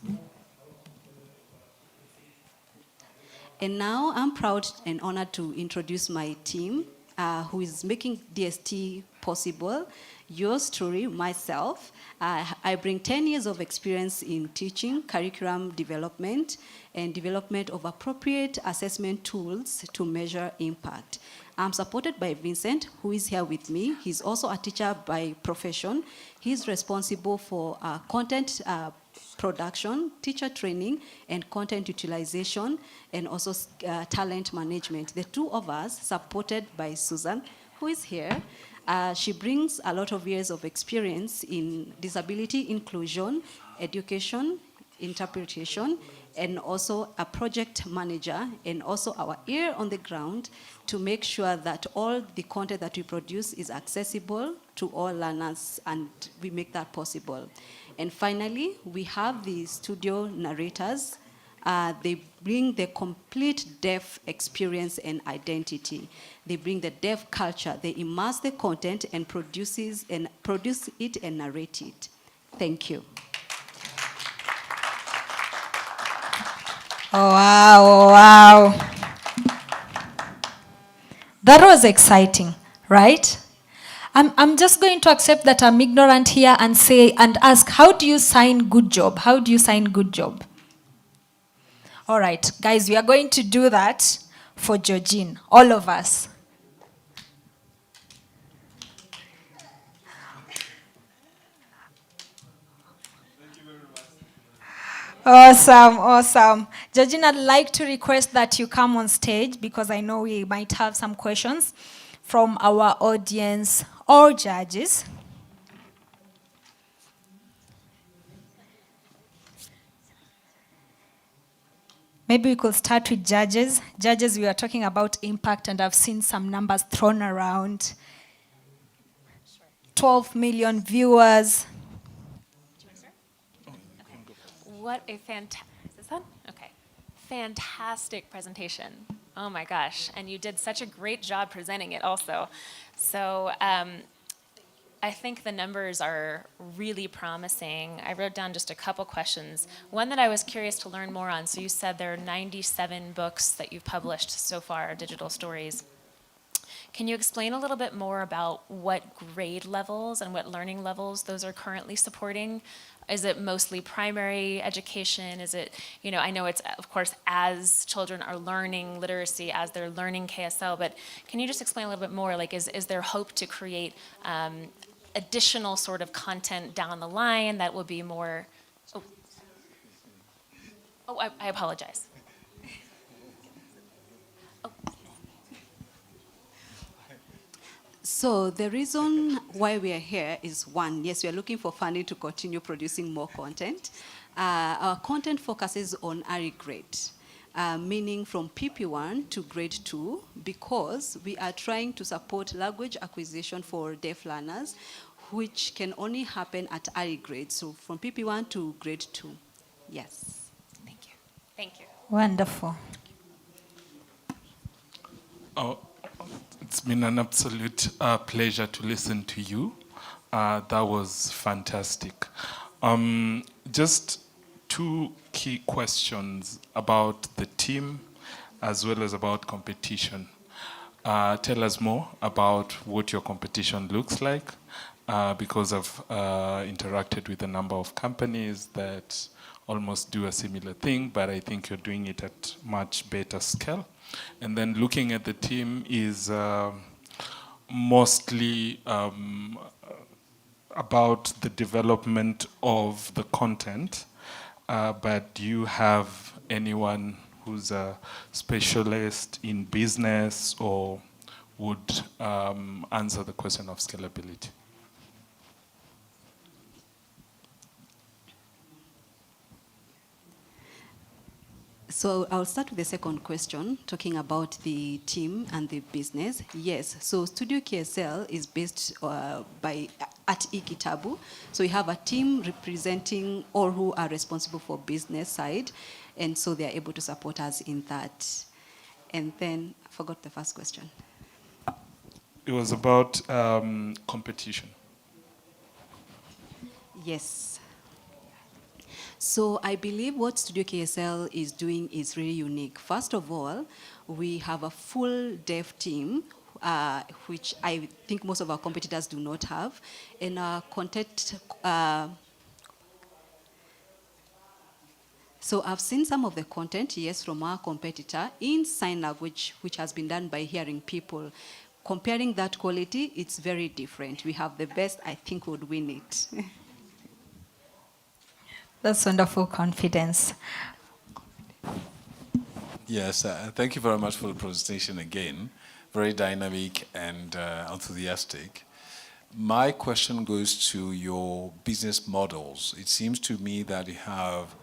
And now I'm proud and honored to introduce my team, who is making DST possible. Yours truly, myself. I bring 10 years of experience in teaching, curriculum development, and development of appropriate assessment tools to measure impact. I'm supported by Vincent, who is here with me. He's also a teacher by profession. He's responsible for content production, teacher training, and content utilization, and also talent management. The two of us, supported by Susan, who is here. She brings a lot of years of experience in disability inclusion, education, interpretation, and also a project manager, and also our ear on the ground to make sure that all the content that we produce is accessible to all learners, and we make that possible. And finally, we have the studio narrators. They bring the complete deaf experience and identity. They bring the deaf culture. They immerse the content and produce it and narrate it. Thank you. Oh, wow, oh, wow. That was exciting, right? I'm just going to accept that I'm ignorant here and ask, how do you sign good job? How do you sign good job? All right, guys, we are going to do that for Georgine, all of us. Awesome, awesome. Georgine, I'd like to request that you come on stage because I know we might have some questions from our audience or judges. Maybe we could start with judges. Judges, we are talking about impact, and I've seen some numbers thrown around. 12 million viewers. What a fantastic, is this on? Okay. Fantastic presentation. Oh my gosh. And you did such a great job presenting it also. So I think the numbers are really promising. I wrote down just a couple questions. One that I was curious to learn more on. So you said there are 97 books that you've published so far, digital stories. Can you explain a little bit more about what grade levels and what learning levels those are currently supporting? Is it mostly primary education? Is it, you know, I know it's, of course, as children are learning literacy, as they're learning KSL, but can you just explain a little bit more? Like, is there hope to create additional sort of content down the line that will be more, I apologize. So the reason why we are here is, one, yes, we are looking for funding to continue producing more content. Our content focuses on early grade, meaning from PP1 to grade 2, because we are trying to support language acquisition for deaf learners, which can only happen at early grades, so from PP1 to grade 2. Yes. Thank you. Thank you. Wonderful. Oh, it's been an absolute pleasure to listen to you. That was fantastic. Just two key questions about the team as well as about competition. Tell us more about what your competition looks like, because I've interacted with a number of companies that almost do a similar thing, but I think you're doing it at much better scale. And then looking at the team is mostly about the development of the content, but do you have anyone who's a specialist in business or would answer the question of scalability? So I'll start with the second question, talking about the team and the business. Yes, so Studio KSL is based at Ikitabu. So we have a team representing all who are responsible for business side, and so they are able to support us in that. And then I forgot the first question. It was about competition. Yes. So I believe what Studio KSL is doing is really unique. First of all, we have a full dev team, which I think most of our competitors do not have. And our content, so I've seen some of the content, yes, from our competitor in sign language, which has been done by hearing people. Comparing that quality, it's very different. We have the best, I think would win it. That's wonderful confidence. Yes, thank you very much for the presentation again. Very dynamic and enthusiastic. My question goes to your business models. It seems to me that you have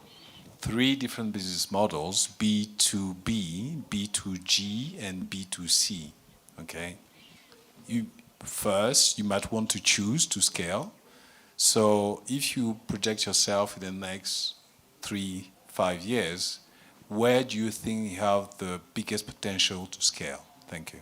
3 different business models, B2B, B2G, and B2C, okay? First, you might want to choose to scale. So if you project yourself in the next 3-5 years, where do you think you have the biggest potential to scale? Thank you.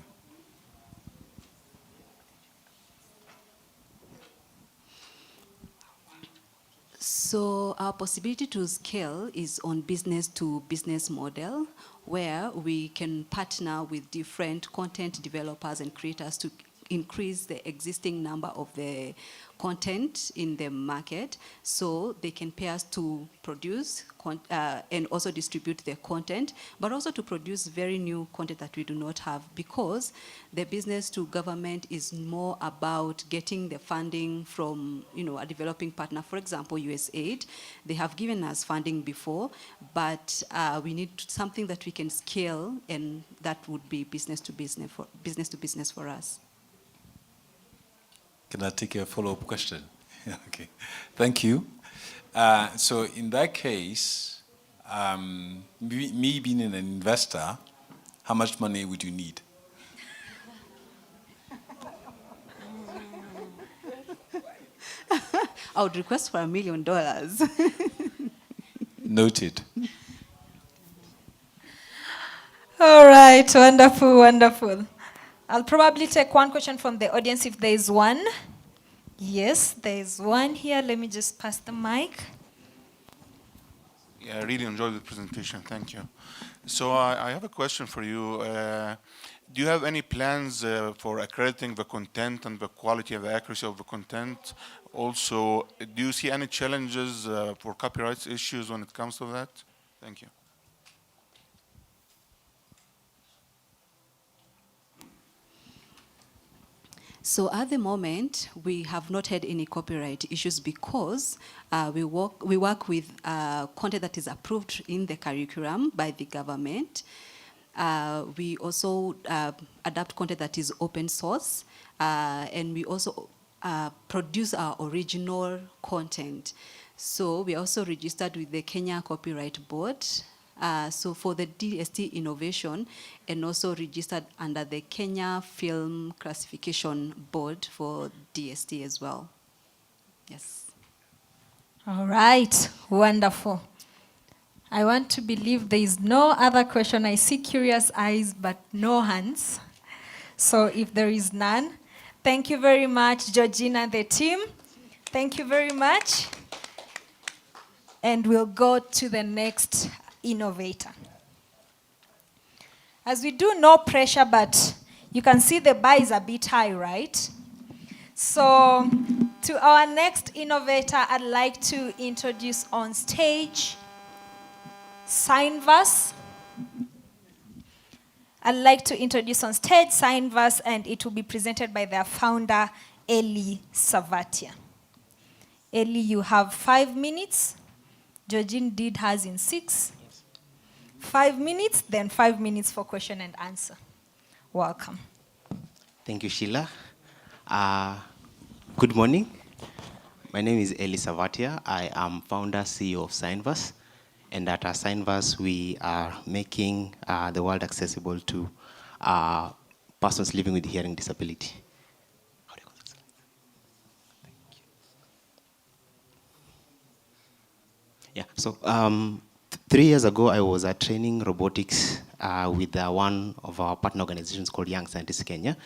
So our possibility to scale is on business to business model, where we can partner with different content developers and creators to increase the existing number of the content in the market, so they can pay us to produce and also distribute the content, but also to produce very new content that we do not have, because the business to government is more about getting the funding from, a developing partner. For example, USAID, they have given us funding before, but we need something that we can scale, and that would be business to business for us. Can I take a follow-up question? Okay, thank you. So in that case, me being an investor, how much money would you need? I would request for $1 million. Noted. All right, wonderful, wonderful. I'll probably take one question from the audience if there is one. Yes, there is one here. Let me just pass the mic. Yeah, I really enjoyed the presentation. Thank you. So I have a question for you. Do you have any plans for accrediting the content and the quality and the accuracy of the content? Also, do you see any challenges for copyright issues when it comes to that? Thank you. So at the moment, we have not had any copyright issues because we work with content that is approved in the curriculum by the government. We also adapt content that is open source, and we also produce our original content. So we are also registered with the Kenya Copyright Board. So for the DST innovation, and also registered under the Kenya Film Classification Board for DST as well. Yes. All right, wonderful. I want to believe there is no other question. I see curious eyes, but no hands. So if there is none, thank you very much, Georgina and the team. Thank you very much. And we'll go to the next innovator. As we do, no pressure, but you can see the bar is a bit high, right? So to our next innovator, I'd like to introduce on stage Signverse. I'd like to introduce on stage Signverse, and it will be presented by their founder, Eli Savatia. Eli, you have 5 minutes. Georgine did hers in 6. 5 minutes, then 5 minutes for question and answer. Welcome. Thank you, Sheila. Good morning. My name is Eli Savatia. I am founder, CEO of Signverse. And at our Signverse, we are making the world accessible to persons living with hearing disability. How do you call it? Thank you. Yeah, so 3 years ago, I was training robotics with one of our partner organizations called Young Scientists Kenya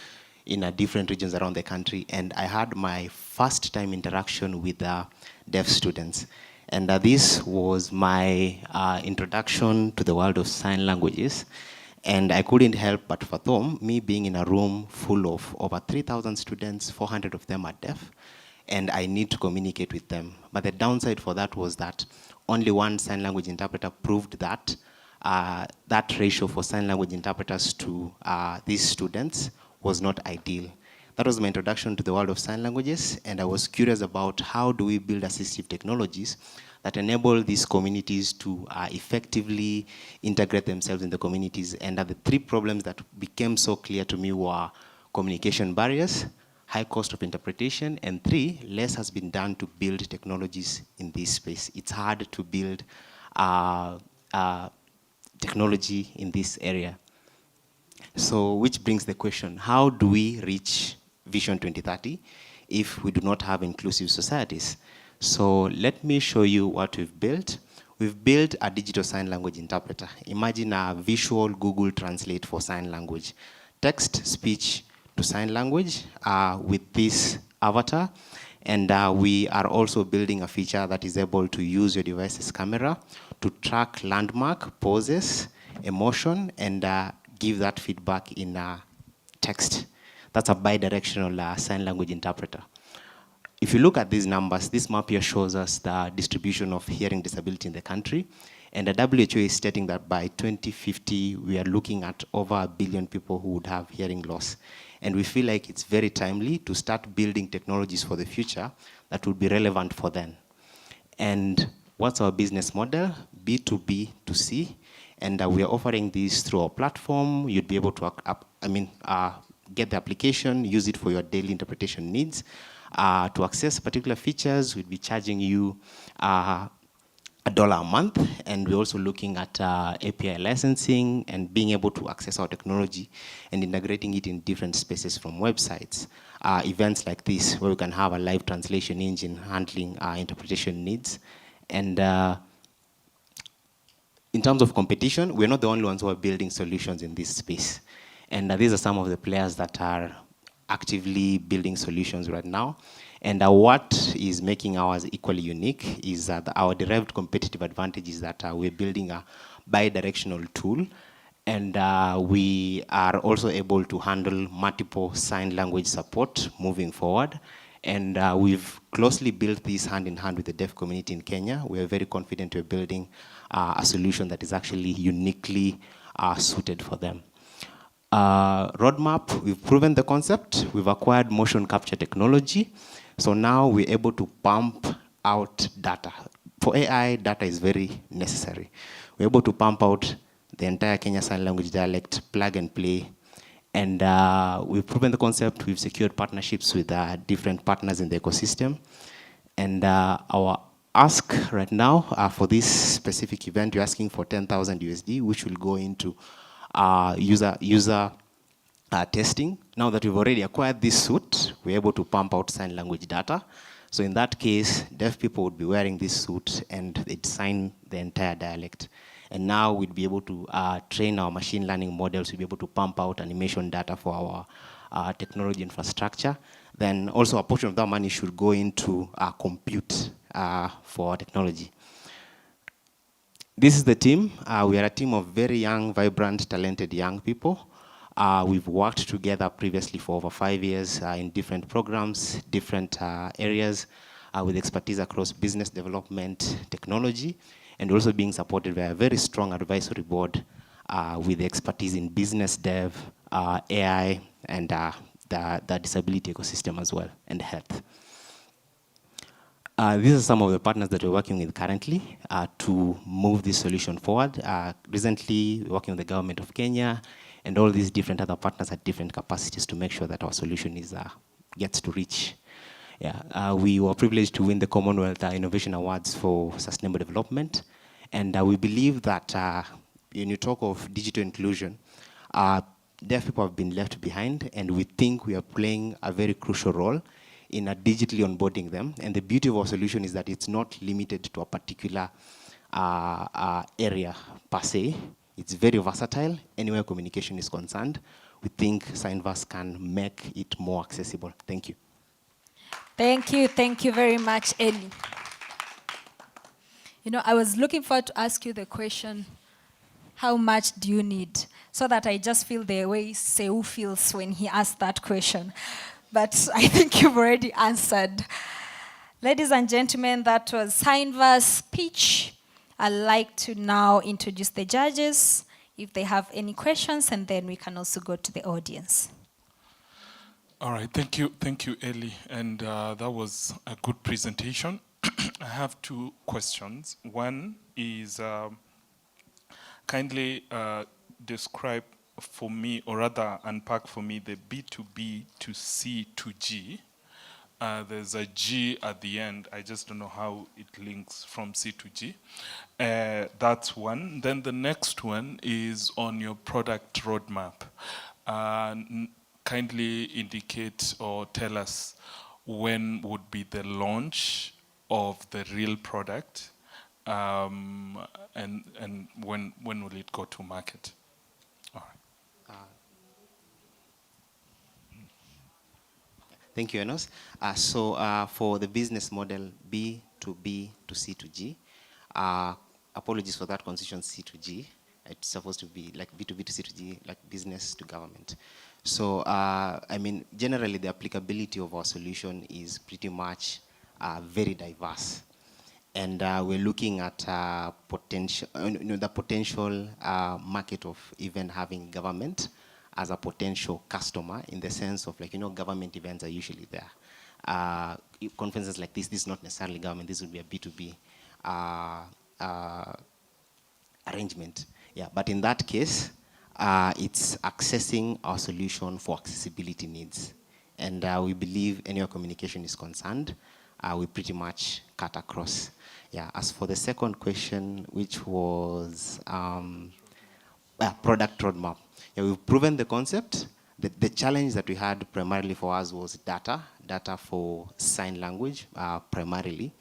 in different regions around the country. And I had my first time interaction with deaf students. And this was my introduction to the world of sign languages. And I couldn't help but fathom me being in a room full of over 3,000 students, 400 of them are deaf, and I need to communicate with them. But the downside for that was that only one sign language interpreter proved that that ratio for sign language interpreters to these students was not ideal. That was my introduction to the world of sign languages, and I was curious about how do we build assistive technologies that enable these communities to effectively integrate themselves in the communities. And the 3 problems that became so clear to me were communication barriers, high cost of interpretation, and 3, less has been done to build technologies in this space. It's hard to build technology in this area. So, which brings the question, how do we reach Vision 2030 if we do not have inclusive societies? So let me show you what we've built. We've built a digital sign language interpreter. Imagine a visual Google Translate for sign language. Text, speech to sign language with this avatar. And we are also building a feature that is able to use your device's camera to track landmark, poses, emotion, and give that feedback in text. That's a bi-directional sign language interpreter. If you look at these numbers, this map here shows us the distribution of hearing disability in the country. And the WHO is stating that by 2050, we are looking at over 1 billion people who would have hearing loss. And we feel like it's very timely to start building technologies for the future that will be relevant for them. And what's our business model? B2B to C. And we are offering this through our platform. You'd be able to get the application, use it for your daily interpretation needs. To access particular features, we'd be charging you $1 a month, and we're also looking at API licensing and being able to access our technology and integrating it in different spaces from websites. Events like this, where we can have a live translation engine handling interpretation needs. And in terms of competition, we're not the only ones who are building solutions in this space. And these are some of the players that are actively building solutions right now. And what is making ours equally unique is that our derived competitive advantage is that we're building a bi-directional tool, and we are also able to handle multiple sign language support moving forward. And we've closely built this hand in hand with the deaf community in Kenya. We're very confident we're building a solution that is actually uniquely suited for them. Roadmap, we've proven the concept. We've acquired motion capture technology. So now we're able to pump out data. For AI, data is very necessary. We're able to pump out the entire Kenya Sign Language dialect, plug and play. And we've proven the concept. We've secured partnerships with different partners in the ecosystem. And our ask right now for this specific event, you're asking for 10,000 USD, which will go into user testing. Now that we've already acquired this suit, we're able to pump out sign language data. So in that case, deaf people would be wearing this suit and they'd sign the entire dialect. And now we'd be able to train our machine learning models. We'd be able to pump out animation data for our technology infrastructure. Then also a portion of that money should go into compute for technology. This is the team. We are a team of very young, vibrant, talented young people. We've worked together previously for over 5 years in different programs, different areas, with expertise across business development, technology, and also being supported by a very strong advisory board with expertise in business dev, AI, and the disability ecosystem as well, and health. These are some of the partners that we're working with currently to move this solution forward. Recently, we're working with the government of Kenya and all these different other partners at different capacities to make sure that our solution is gets to reach. Yeah, we were privileged to win the Commonwealth Innovation Awards for Sustainable Development, and we believe that when you talk of digital inclusion, deaf people have been left behind, and we think we are playing a very crucial role in digitally onboarding them. And the beauty of our solution is that it's not limited to a particular area per se. It's very versatile. Anywhere communication is concerned, we think Signverse can make it more accessible. Thank you. Thank you very much, Eli. You know, I was looking forward to ask you the question, how much do you need? So that I just feel the way Seu feels when he asked that question. But I think you've already answered. Ladies and gentlemen, that was Signverse pitch. I'd like to now introduce the judges, if they have any questions, and then we can also go to the audience. All right, thank you, Eli, and that was a good presentation. I have 2 questions. One is kindly describe for me, or rather unpack for me, the B2B to C to G. There's a G at the end. I just don't know how it links from C to G. That's one. Then the next one is on your product roadmap. Kindly indicate or tell us when would be the launch of the real product, and when will it go to market? All right. Thank you, Enos. So for the business model B to B to C to G, apologies for that confusion, C to G. It's supposed to be like B to B to C to G, like business to government. So, I mean, generally the applicability of our solution is pretty much very diverse. And we're looking at potential, the potential market of even having government as a potential customer, in the sense of, like, government events are usually there. Conferences like this is not necessarily government, this would be a B2B arrangement. Yeah, but in that case, it's accessing our solution for accessibility needs. And we believe anywhere communication is concerned, we pretty much cut across. Yeah, as for the second question, which was product roadmap. Yeah, we've proven the concept. The challenge that we had primarily for us was data for sign language primarily.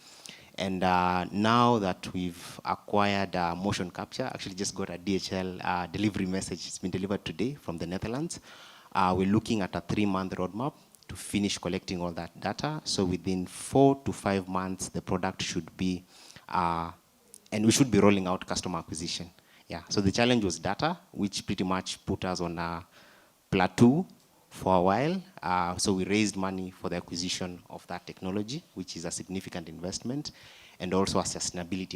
And now that we've acquired motion capture, actually just got a DHL delivery message. It's been delivered today from the Netherlands. We're looking at a 3-month roadmap to finish collecting all that data. So within 4 to 5 months, the product should be, and we should be rolling out customer acquisition. Yeah. So the challenge was data, which pretty much put us on a plateau for a while. So we raised money for the acquisition of that technology, which is a significant investment, and also a sustainability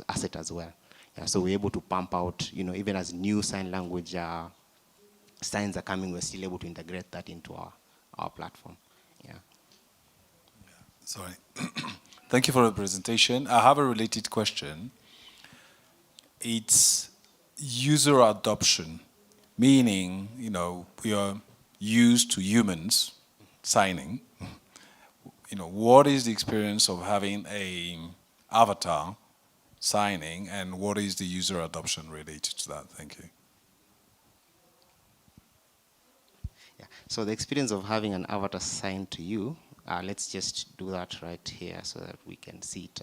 asset as well. Yeah, so we're able to pump out, even as new sign language signs are coming, we're still able to integrate that into our platform. Yeah. Sorry. Thank you for the presentation. I have a related question. It's user adoption, meaning, we are used to humans signing. What is the experience of having an avatar signing, and what is the user adoption related to that? Thank you. Yeah. So the experience of having an avatar signed to you, let's just do that right here so that we can see it.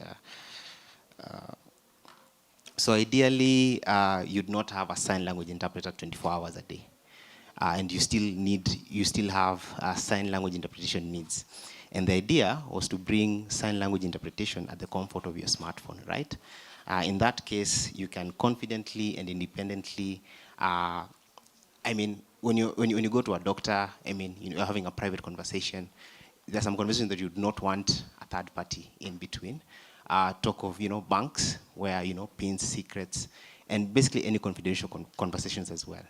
So ideally, you'd not have a sign language interpreter 24 hours a day. And you still have sign language interpretation needs. And the idea was to bring sign language interpretation at the comfort of your smartphone, right? In that case, you can confidently and independently, when you go to a doctor, you're having a private conversation. There's some conversations that you do not want a third party in between. Talk of banks where pins, secrets, and basically any confidential conversations as well.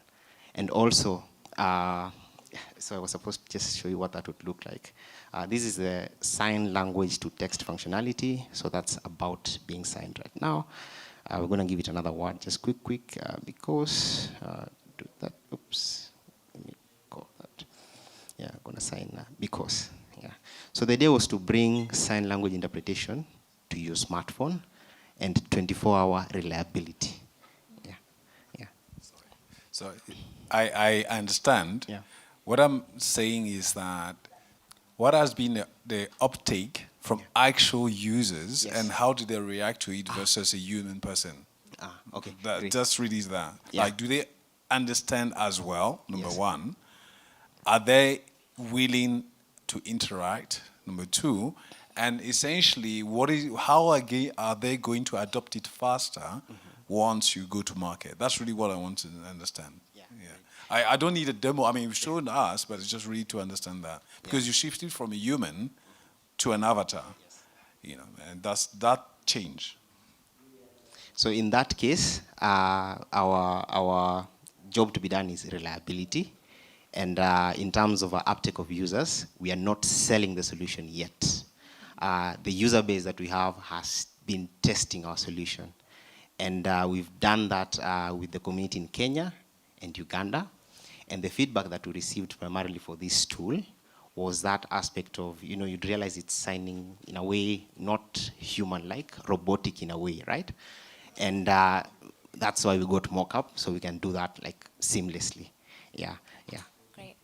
And also, so I was supposed to just show you what that would look like. This is the sign language to text functionality. So that's about being signed right now. We're going to give it another word, just quick, because do that. Oops, let me call that. Yeah, I'm going to sign because. Yeah. So the idea was to bring sign language interpretation to your smartphone and 24-hour reliability. Yeah, yeah. So I understand. Yeah. What I'm saying is that what has been the uptake from actual users, Yes. and how do they react to it versus a human person? Okay. That just really is that. Yeah. Like, do they understand as well? Number Yes. one, are they willing to interact? Number two, and essentially, how are they going to adopt it faster once you go to market? That's really what I want to understand. Yeah. I don't need a demo. I mean, you've shown us, but it's just really to understand that. Because you shifted from a human to an avatar. Yes. And that's that change. So in that case, our job to be done is reliability. And in terms of our uptake of users, we are not selling the solution yet. The user base that we have has been testing our solution. And we've done that with the community in Kenya and Uganda. And the feedback that we received primarily for this tool was that aspect of, you'd realize it's signing in a way not human-like, robotic in a way, right? And that's why we got mock-up, so we can do that seamlessly. Yeah. Great.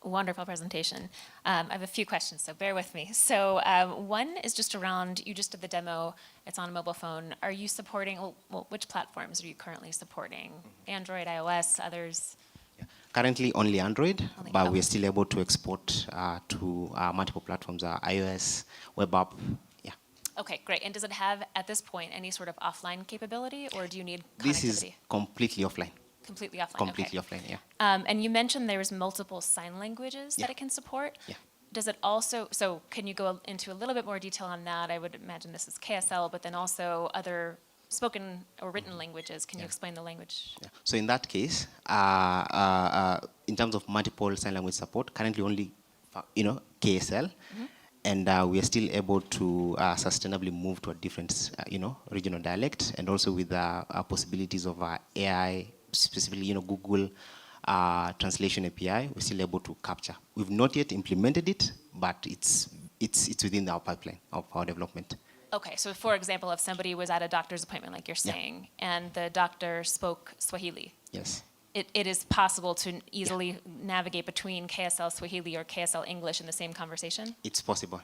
Wonderful presentation. I have a few questions, so bear with me. So one is just around, you just did the demo, it's on a mobile phone. Are you supporting, which platforms are you currently supporting? Android, iOS, others? Currently only Android, but okay. we're still able to export to multiple platforms, iOS, web app. Yeah. Okay, great. And does it have, at this point, any sort of offline capability, or do you need connectivity? This is completely offline. Completely offline. Completely okay. offline, yeah. And you mentioned there's multiple sign languages that it can support. Yeah. Does it also, so can you go into a little bit more detail on that? I would imagine this is KSL, but then also other spoken or written languages. Can you explain the language? Yeah. So in that case, in terms of multiple sign language support, currently only, KSL, and we are still able to sustainably move to a different, regional dialect, and also with possibilities of AI, specifically, Google translation API, we're still able to capture. We've not yet implemented it, but it's within our pipeline of our development. Okay, so for example, if somebody was at a doctor's appointment, like you're saying, and the doctor spoke Swahili. Yes. It is possible to easily navigate between KSL Swahili or KSL English in the same conversation? It's possible,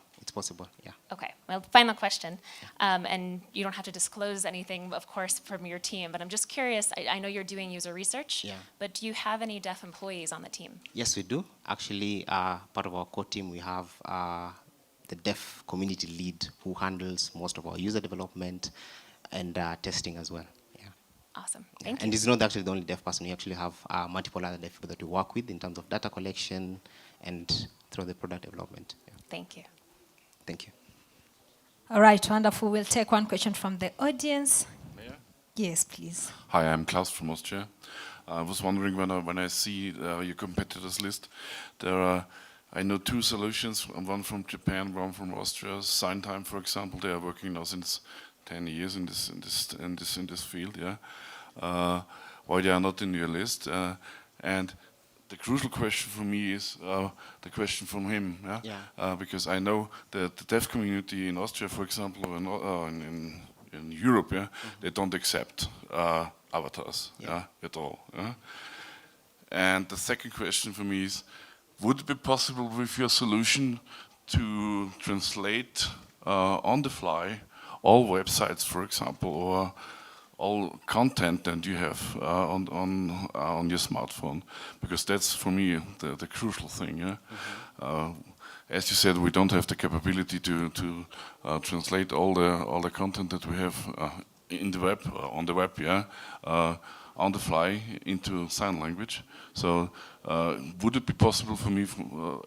yeah. Okay, well, final question, and you don't have to disclose anything, of course, from your team, but I'm just curious, I know you're doing user research, but do you have any deaf employees on the team? Yes, we do. Actually, part of our core team, we have the deaf community lead who handles most of our user development and testing as well. Yeah. Awesome. Thank you. And he's not actually the only deaf person. We actually have multiple other deaf people that we work with in terms of data collection and through the product development. Yeah. Thank you. Thank you. All right, wonderful. We'll take one question from the audience. Yes, please. Hi, I'm Klaus from Austria. I was wondering when I see your competitors list, there are, I know two solutions, one from Japan, one from Austria. SignTime, for example, they are working now since 10 years in this field. Yeah, why they are not in your list? And the crucial question for me is the question from him. Yeah. Because I know that the deaf community in Austria, for example, or in Europe, they don't accept avatars, at all. Yeah? And the second question for me is, would it be possible with your solution to translate on the fly all websites, for example, or all content that you have on your smartphone? Because that's for me the crucial thing. Yeah? As you said, we don't have the capability to translate all the content that we have in the web, on the web, yeah, on the fly into sign language. So would it be possible for me,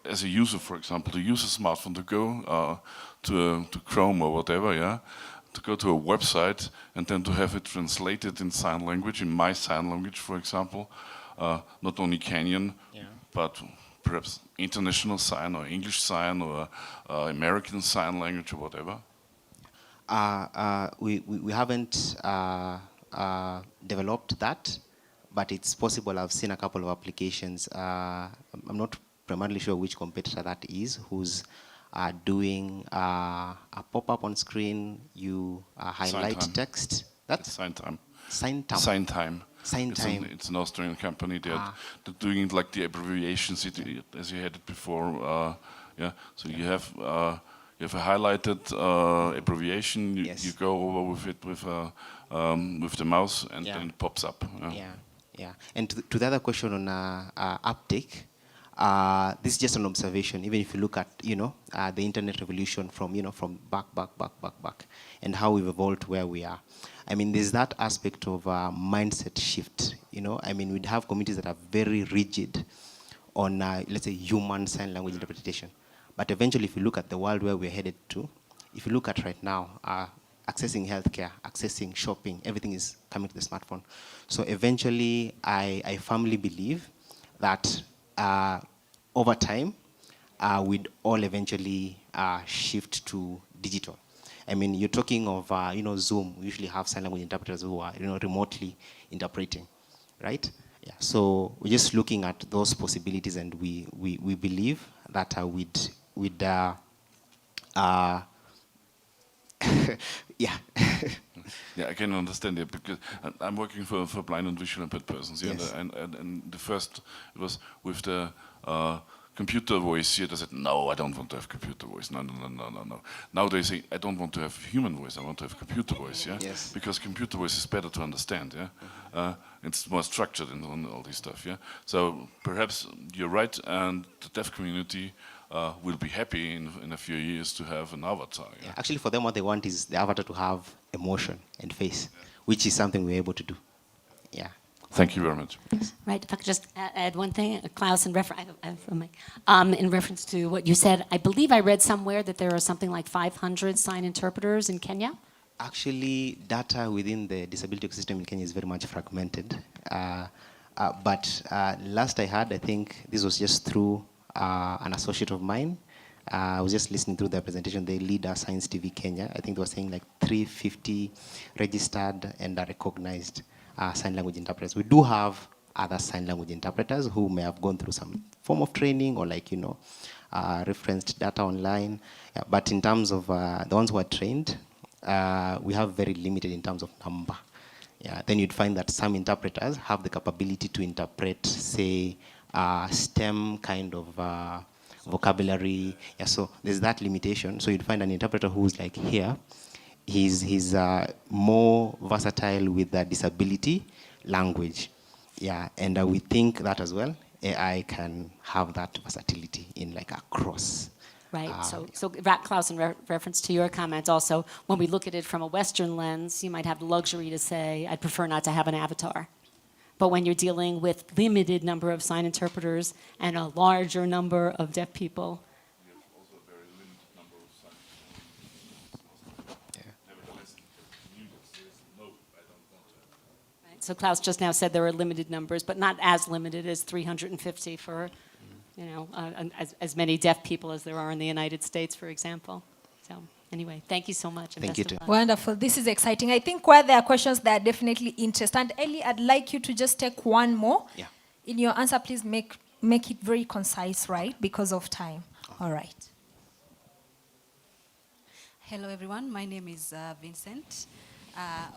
as a user, for example, to use a smartphone to go to Chrome or whatever, yeah, to go to a website and then to have it translated in sign language, in my sign language, for example, not only Kenyan, but perhaps international sign or English sign or American sign language or whatever? We haven't developed that, but it's possible. I've seen a couple of applications. I'm not primarily sure which competitor that is, who's doing a pop-up on screen. You highlight text. That's Sign time. Sign time. Sign time. Sign time. It's an Austrian company. They're doing it like the abbreviations, as you had it before. Yeah. So you have a highlighted abbreviation. You go over with it with the mouse, and then it pops up. Yeah. And to the other question on uptake, this is just an observation. Even if you look at the internet revolution from back, and how we've evolved where we are. I mean, there's that aspect of mindset shift. I mean, we'd have communities that are very rigid on, let's say, human sign language interpretation. But eventually, if you look at the world where we're headed to, if you look at right now, accessing healthcare, accessing shopping, everything is coming to the smartphone. So eventually, I firmly believe that over time, we'd all eventually shift to digital. I mean, you're talking of, Zoom. We usually have sign language interpreters who are, remotely interpreting, right? Yeah. So we're just looking at those possibilities, and we believe that we'd yeah. Yeah, I can understand it, because I'm working for blind and visually impaired persons. Yeah, Yes. and the first, it was with the computer voice here. They said, no, I don't want to have computer voice. No. Now they say, I don't want to have human voice. I want to have computer voice. Yeah, Yes. because computer voice is better to understand. Yeah, it's more structured and all this stuff. Yeah, so perhaps you're right, and the deaf community will be happy in a few years to have an avatar. Yeah? Actually, for them, what they want is the avatar to have emotion and face, which is something we're able to do. Yeah. Thank you very much. Right, if I could just add one thing, Klaus, in reference to what you said, I believe I read somewhere that there are something like 500 sign interpreters in Kenya. Actually, data within the disability ecosystem in Kenya is very much fragmented. But last I heard, I think this was just through an associate of mine. I was just listening through their presentation. They lead Science TV Kenya. I think they were saying like 350 registered and recognized sign language interpreters. We do have other sign language interpreters who may have gone through some form of training or referenced data online. Yeah, but in terms of the ones who are trained, we have very limited in terms of number. Yeah, then you'd find that some interpreters have the capability to interpret, say, STEM kind of vocabulary. Yeah, so there's that limitation. So you'd find an interpreter who's like here. He's more versatile with the disability language. Yeah, and we think that as well, AI can have that versatility in across. Right, so Klaus, in reference to your comments also, when we look at it from a Western lens, you might have the luxury to say, I'd prefer not to have an avatar. But when you're dealing with limited number of sign interpreters and a larger number of deaf people, so Klaus just now said there are limited numbers, but not as limited as 350 for, as many deaf people as there are in the United States, for example. So anyway, thank you so much. Thank you too. Wonderful. This is exciting. I think where there are questions that are definitely interest. And Ellie, I'd like you to just take one more. Yeah. In your answer, please make it very concise, right? Because of time. All right. Hello, everyone. My name is Vincent.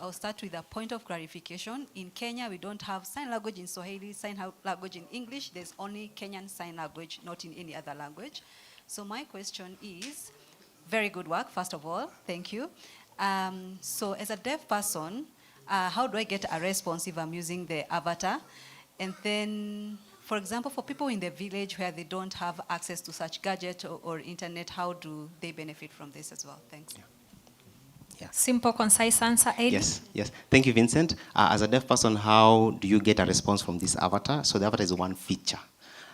I'll start with a point of clarification. In Kenya, we don't have sign language in Swahili, sign language in English. There's only Kenyan sign language, not in any other language. So my question is, very good work, first of all. Thank you. So as a deaf person, how do I get a response if I'm using the avatar? And then, for example, for people in the village where they don't have access to such gadget or internet, how do they benefit from this as well? Thanks. Simple, concise answer, Eddie. Yes, yes. Thank you, Vincent. As a deaf person, how do you get a response from this avatar? So the avatar is one feature.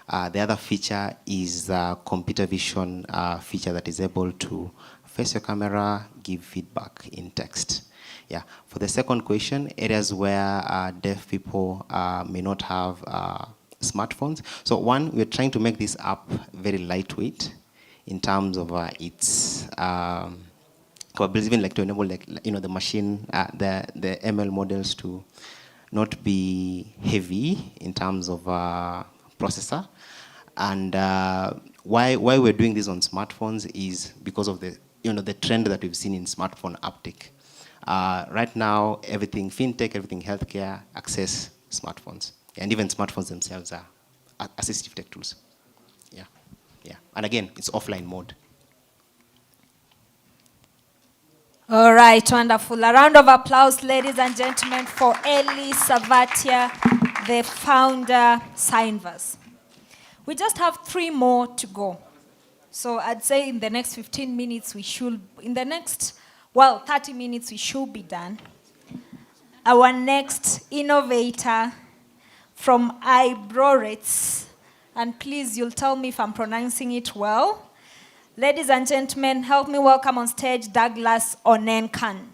The other feature is the computer vision feature that is able to face your camera, give feedback in text. Yeah. For the second question, areas where deaf people may not have smartphones. So one, we're trying to make this app very lightweight in terms of its capabilities, even like to enable the machine, the ML models to not be heavy in terms of processor. And why we're doing this on smartphones is because of the trend that we've seen in smartphone uptake. Right now, everything fintech, everything healthcare, access smartphones, and even smartphones themselves are assistive tech tools. Yeah, yeah. And again, it's offline mode. All right, wonderful. A round of applause, ladies and gentlemen, for Eli Savatia, the founder, Signverse. We just have 3 more to go. So I'd say in the next 15 minutes, 30 minutes, we should be done. Our next innovator from Ibroritz, and please, you'll tell me if I'm pronouncing it well. Ladies and gentlemen, help me welcome on stage Douglas Onenkan.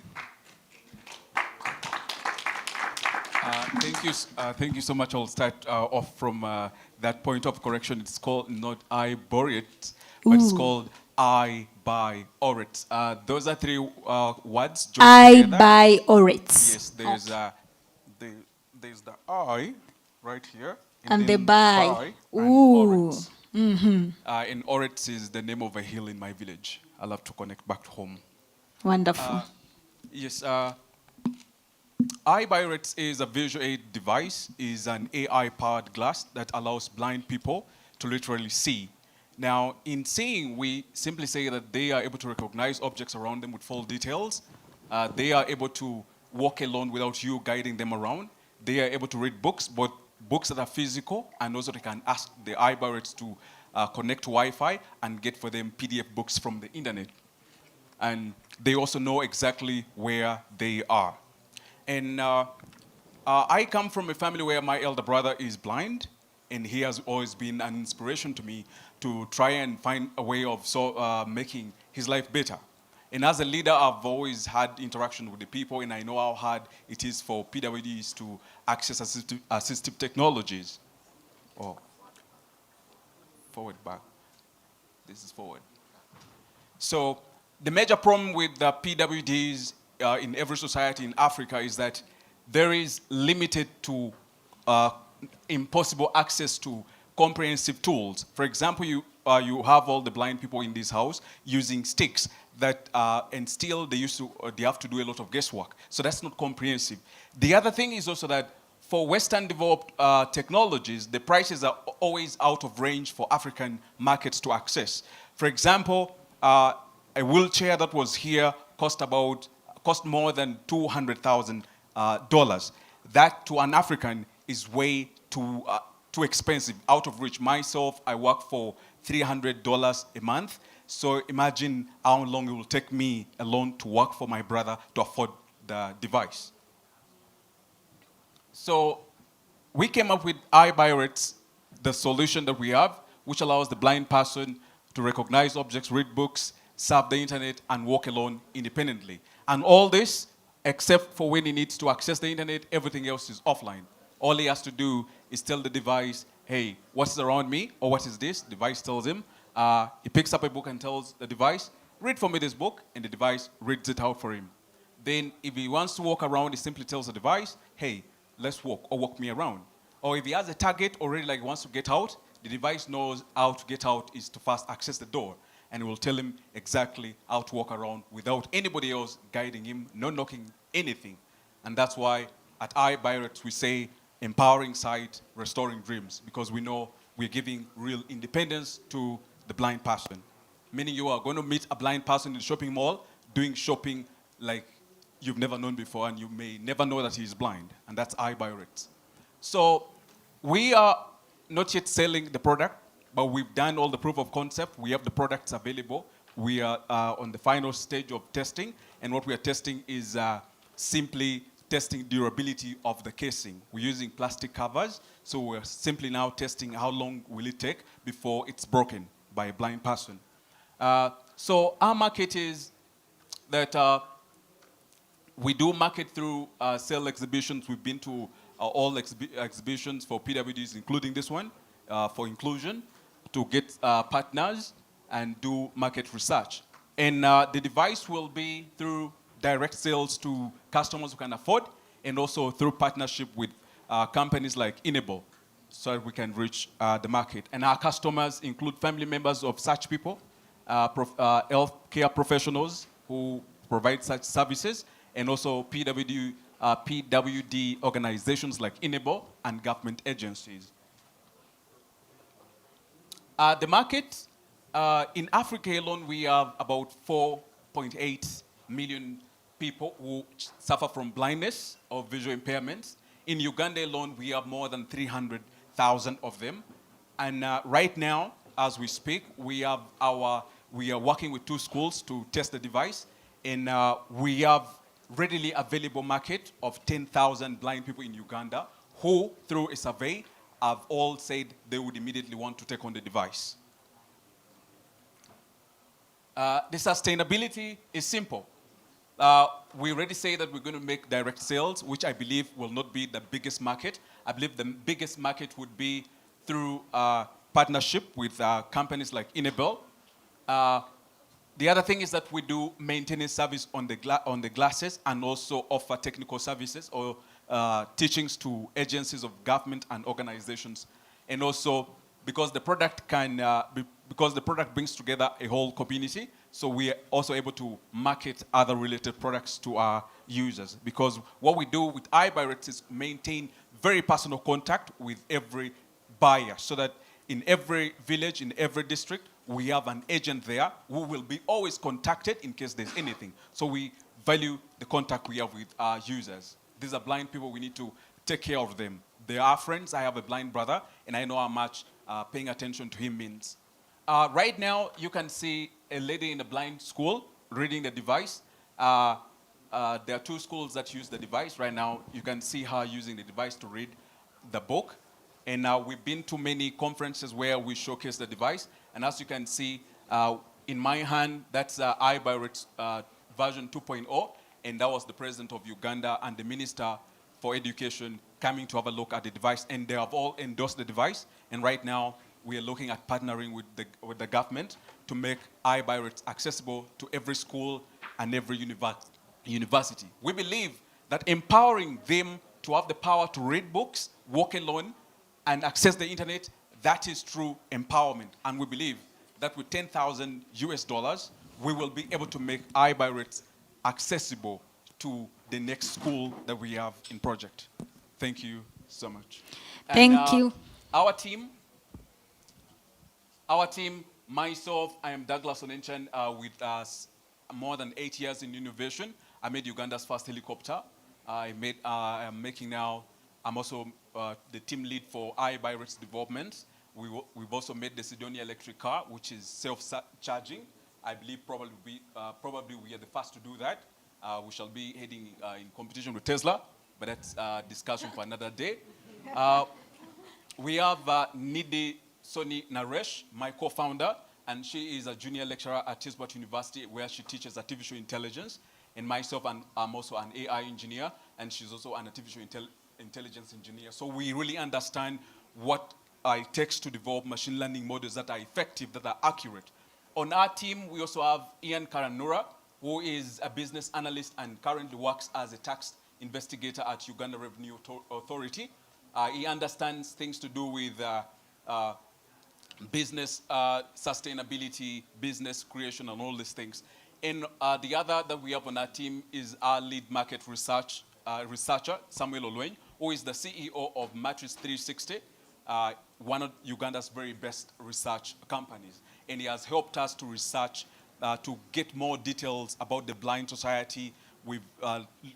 Thank you so much. I'll start off from that point of correction. It's called not I bore it, but it's called I buy Orit. Those are 3 words joined I together. buy Orit. Yes, there's the I right here, And the then buy. Ooh. Mm-hmm. And Orit is the name of a hill in my village. I love to connect back home. Wonderful. Yes. iBiorex is a visual aid device, is an AI-powered glass that allows blind people to literally see. Now, in seeing, we simply say that they are able to recognize objects around them with full details. They are able to walk alone without you guiding them around. They are able to read books, both books that are physical, and also they can ask the iBiorex to connect to Wi-Fi and get for them PDF books from the internet. And they also know exactly where they are. And I come from a family where my elder brother is blind, and he has always been an inspiration to me to try and find a way of making his life better. And as a leader, I've always had interaction with the people, and I know how hard it is for PWDs to access assistive technologies. Oh, forward, back. This is forward. So the major problem with the PWDs in every society in Africa is that there is limited to impossible access to comprehensive tools. For example, you have all the blind people in this house using sticks that, and still they have to do a lot of guesswork. So that's not comprehensive. The other thing is also that for Western developed technologies, the prices are always out of range for African markets to access. For example, a wheelchair that was here cost more than $200,000. That to an African is way too expensive, out of reach. Myself, I work for $300 a month. So imagine how long it will take me alone to work for my brother to afford the device. So we came up with iBiorex, the solution that we have, which allows the blind person to recognize objects, read books, surf the internet, and walk alone independently. And all this, except for when he needs to access the internet, everything else is offline. All he has to do is tell the device, hey, what's around me, or what is this? The device tells him. He picks up a book and tells the device, read for me this book, and the device reads it out for him. Then if he wants to walk around, he simply tells the device, hey, let's walk, or walk me around. Or if he has a target already, like he wants to get out, the device knows how to get out is to first access the door. And it will tell him exactly how to walk around without anybody else guiding him, no knocking anything. And that's why at iBiorex we say empowering sight, restoring dreams, because we know we're giving real independence to the blind person. Meaning you are going to meet a blind person in the shopping mall doing shopping like you've never known before, and you may never know that he's blind, and that's iBiorex. So we are not yet selling the product, but we've done all the proof of concept. We have the products available. We are on the final stage of testing, and what we are testing is simply testing durability of the casing. We're using plastic covers, so we're simply now testing how long will it take before it's broken by a blind person. So our market is that we do market through sale exhibitions. We've been to all exhibitions for PWDs, including this one, for inclusion, to get partners and do market research. And the device will be through direct sales to customers who can afford, and also through partnership with companies like Enable, so that we can reach the market. And our customers include family members of such people, healthcare professionals who provide such services, and also PWD organizations like Enable and government agencies. The market, in Africa alone, we have about 4.8 million people who suffer from blindness or visual impairments. In Uganda alone, we have more than 300,000 of them. And right now, as we speak, we are working with 2 schools to test the device. And we have readily available market of 10,000 blind people in Uganda who, through a survey, have all said they would immediately want to take on the device. The sustainability is simple. We already say that we're going to make direct sales, which I believe will not be the biggest market. I believe the biggest market would be through partnership with companies like Enable. The other thing is that we do maintenance service on the glasses, and also offer technical services or teachings to agencies of government and organizations. And also, because the product brings together a whole community, so we are also able to market other related products to our users. Because what we do with iBirect is maintain very personal contact with every buyer, so that in every village, in every district, we have an agent there who will be always contacted in case there's anything. So we value the contact we have with our users. These are blind people, we need to take care of them. They are friends. I have a blind brother, and I know how much paying attention to him means. Right now, you can see a lady in a blind school reading the device. There are 2 schools that use the device. Right now, you can see her using the device to read the book. And we've been to many conferences where we showcase the device. And as you can see, in my hand, that's iBirect version 2.0. And that was the president of Uganda and the minister for education coming to have a look at the device. And they have all endorsed the device. And right now, we are looking at partnering with the government to make iBirect accessible to every school and every university. We believe that empowering them to have the power to read books, walk alone, and access the internet, that is true empowerment. And we believe that with $10,000, we will be able to make iBirect accessible to the next school that we have in project. Thank you so much. Thank you. Our team, myself, I am Douglas Onenchan with more than 8 years in innovation. I made Uganda's first helicopter. I'm also the team lead for iBirect development. We've also made the Sidonia electric car, which is self-charging. I believe probably we are the first to do that. We shall be heading in competition with Tesla, but that's a discussion for another day. We have Nidhi Soni Naresh, my co-founder, and she is a junior lecturer at Tisbot University, where she teaches artificial intelligence. And myself, I'm also an AI engineer, and she's also an artificial intelligence engineer. So we really understand what it takes to develop machine learning models that are effective, that are accurate. On our team, we also have Ian Karanura, who is a business analyst and currently works as a tax investigator at Uganda Revenue Authority. He understands things to do with business sustainability, business creation, and all these things. And the other that we have on our team is our lead market researcher, Samuel Olweny, who is the CEO of Matrix 360, one of Uganda's very best research companies. And he has helped us to research, to get more details about the blind society. We've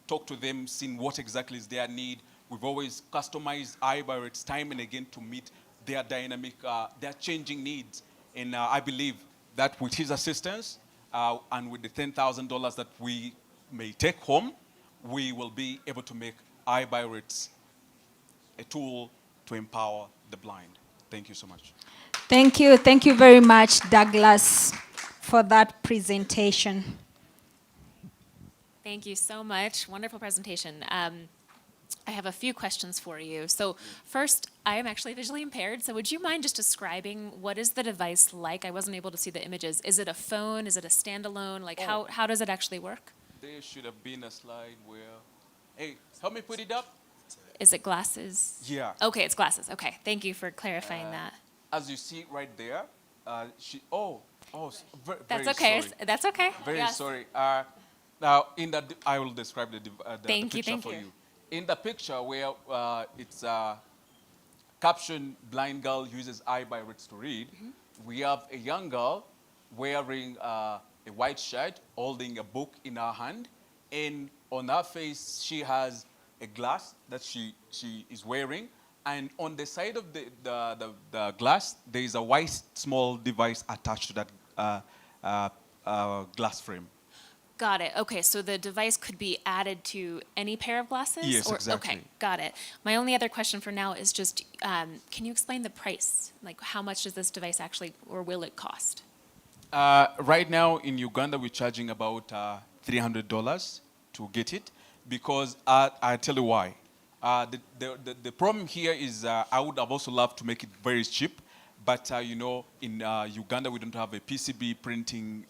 talked to them, seen what exactly is their need. We've always customized iBirect time and again to meet their dynamic, their changing needs. And I believe that with his assistance, and with the $10,000 that we may take home, we will be able to make iBiorates a tool to empower the blind. Thank you so much. Thank you. Thank you very much, Douglas, for that presentation. Thank you so much. Wonderful presentation. I have a few questions for you. So first, I am actually visually impaired, so would you mind just describing what is the device like? I wasn't able to see the images. Is it a phone? Is it a standalone? Like how does it actually work? There should have been a slide where, hey, help me put it up. Is it glasses? Yeah. Okay, it's glasses. Okay, thank you for clarifying that. As you see right there, That's very okay. sorry. That's okay. Very Yes. sorry. Now, I will describe the Thank you, picture thank for you. you. In the picture where it's captioned "Blind girl uses iBiorates to read," we have a young girl wearing a white shirt, holding a book in her hand, and on her face she has a glass that she is wearing, and on the side of the glass there is a white small device attached to that glass frame. Got it. Okay, so the device could be added to any pair of glasses? Yes, exactly. Okay, got it. My only other question for now is just, can you explain the price? Like, how much does this device actually, or will it cost? Right now in Uganda, we're charging about $300 to get it, because I tell you why. The problem here is I would have also loved to make it very cheap, but you know, in Uganda we don't have a PCB printing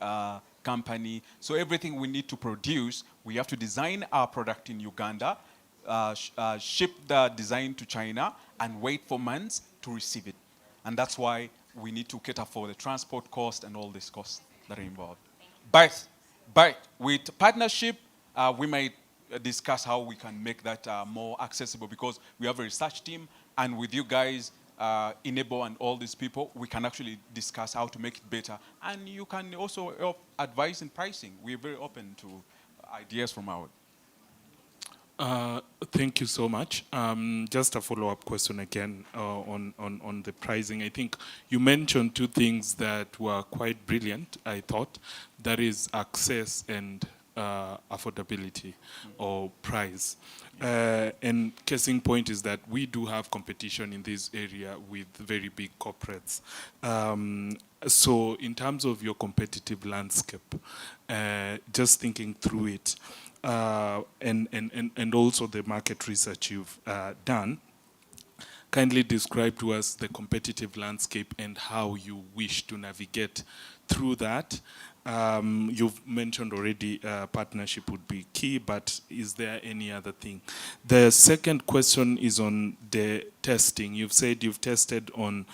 company, so everything we need to produce, we have to design our product in Uganda, ship the design to China, and wait for months to receive it. And that's why we need to cater for the transport cost and all these costs that are involved. But with partnership, we might discuss how we can make that more accessible, because we have a research team, and with you guys, Enable and all these people, we can actually discuss how to make it better. And you can also help advise in pricing. We're very open to ideas from our. Thank you so much. Just a follow-up question again on the pricing. I think you mentioned two things that were quite brilliant, I thought. That is access and affordability or price. And case in point is that we do have competition in this area with very big corporates. So in terms of your competitive landscape, just thinking through it, and also the market research you've done, kindly describe to us the competitive landscape and how you wish to navigate through that. You've mentioned already partnership would be key, but is there any other thing? The second question is on the testing. You've said you've tested on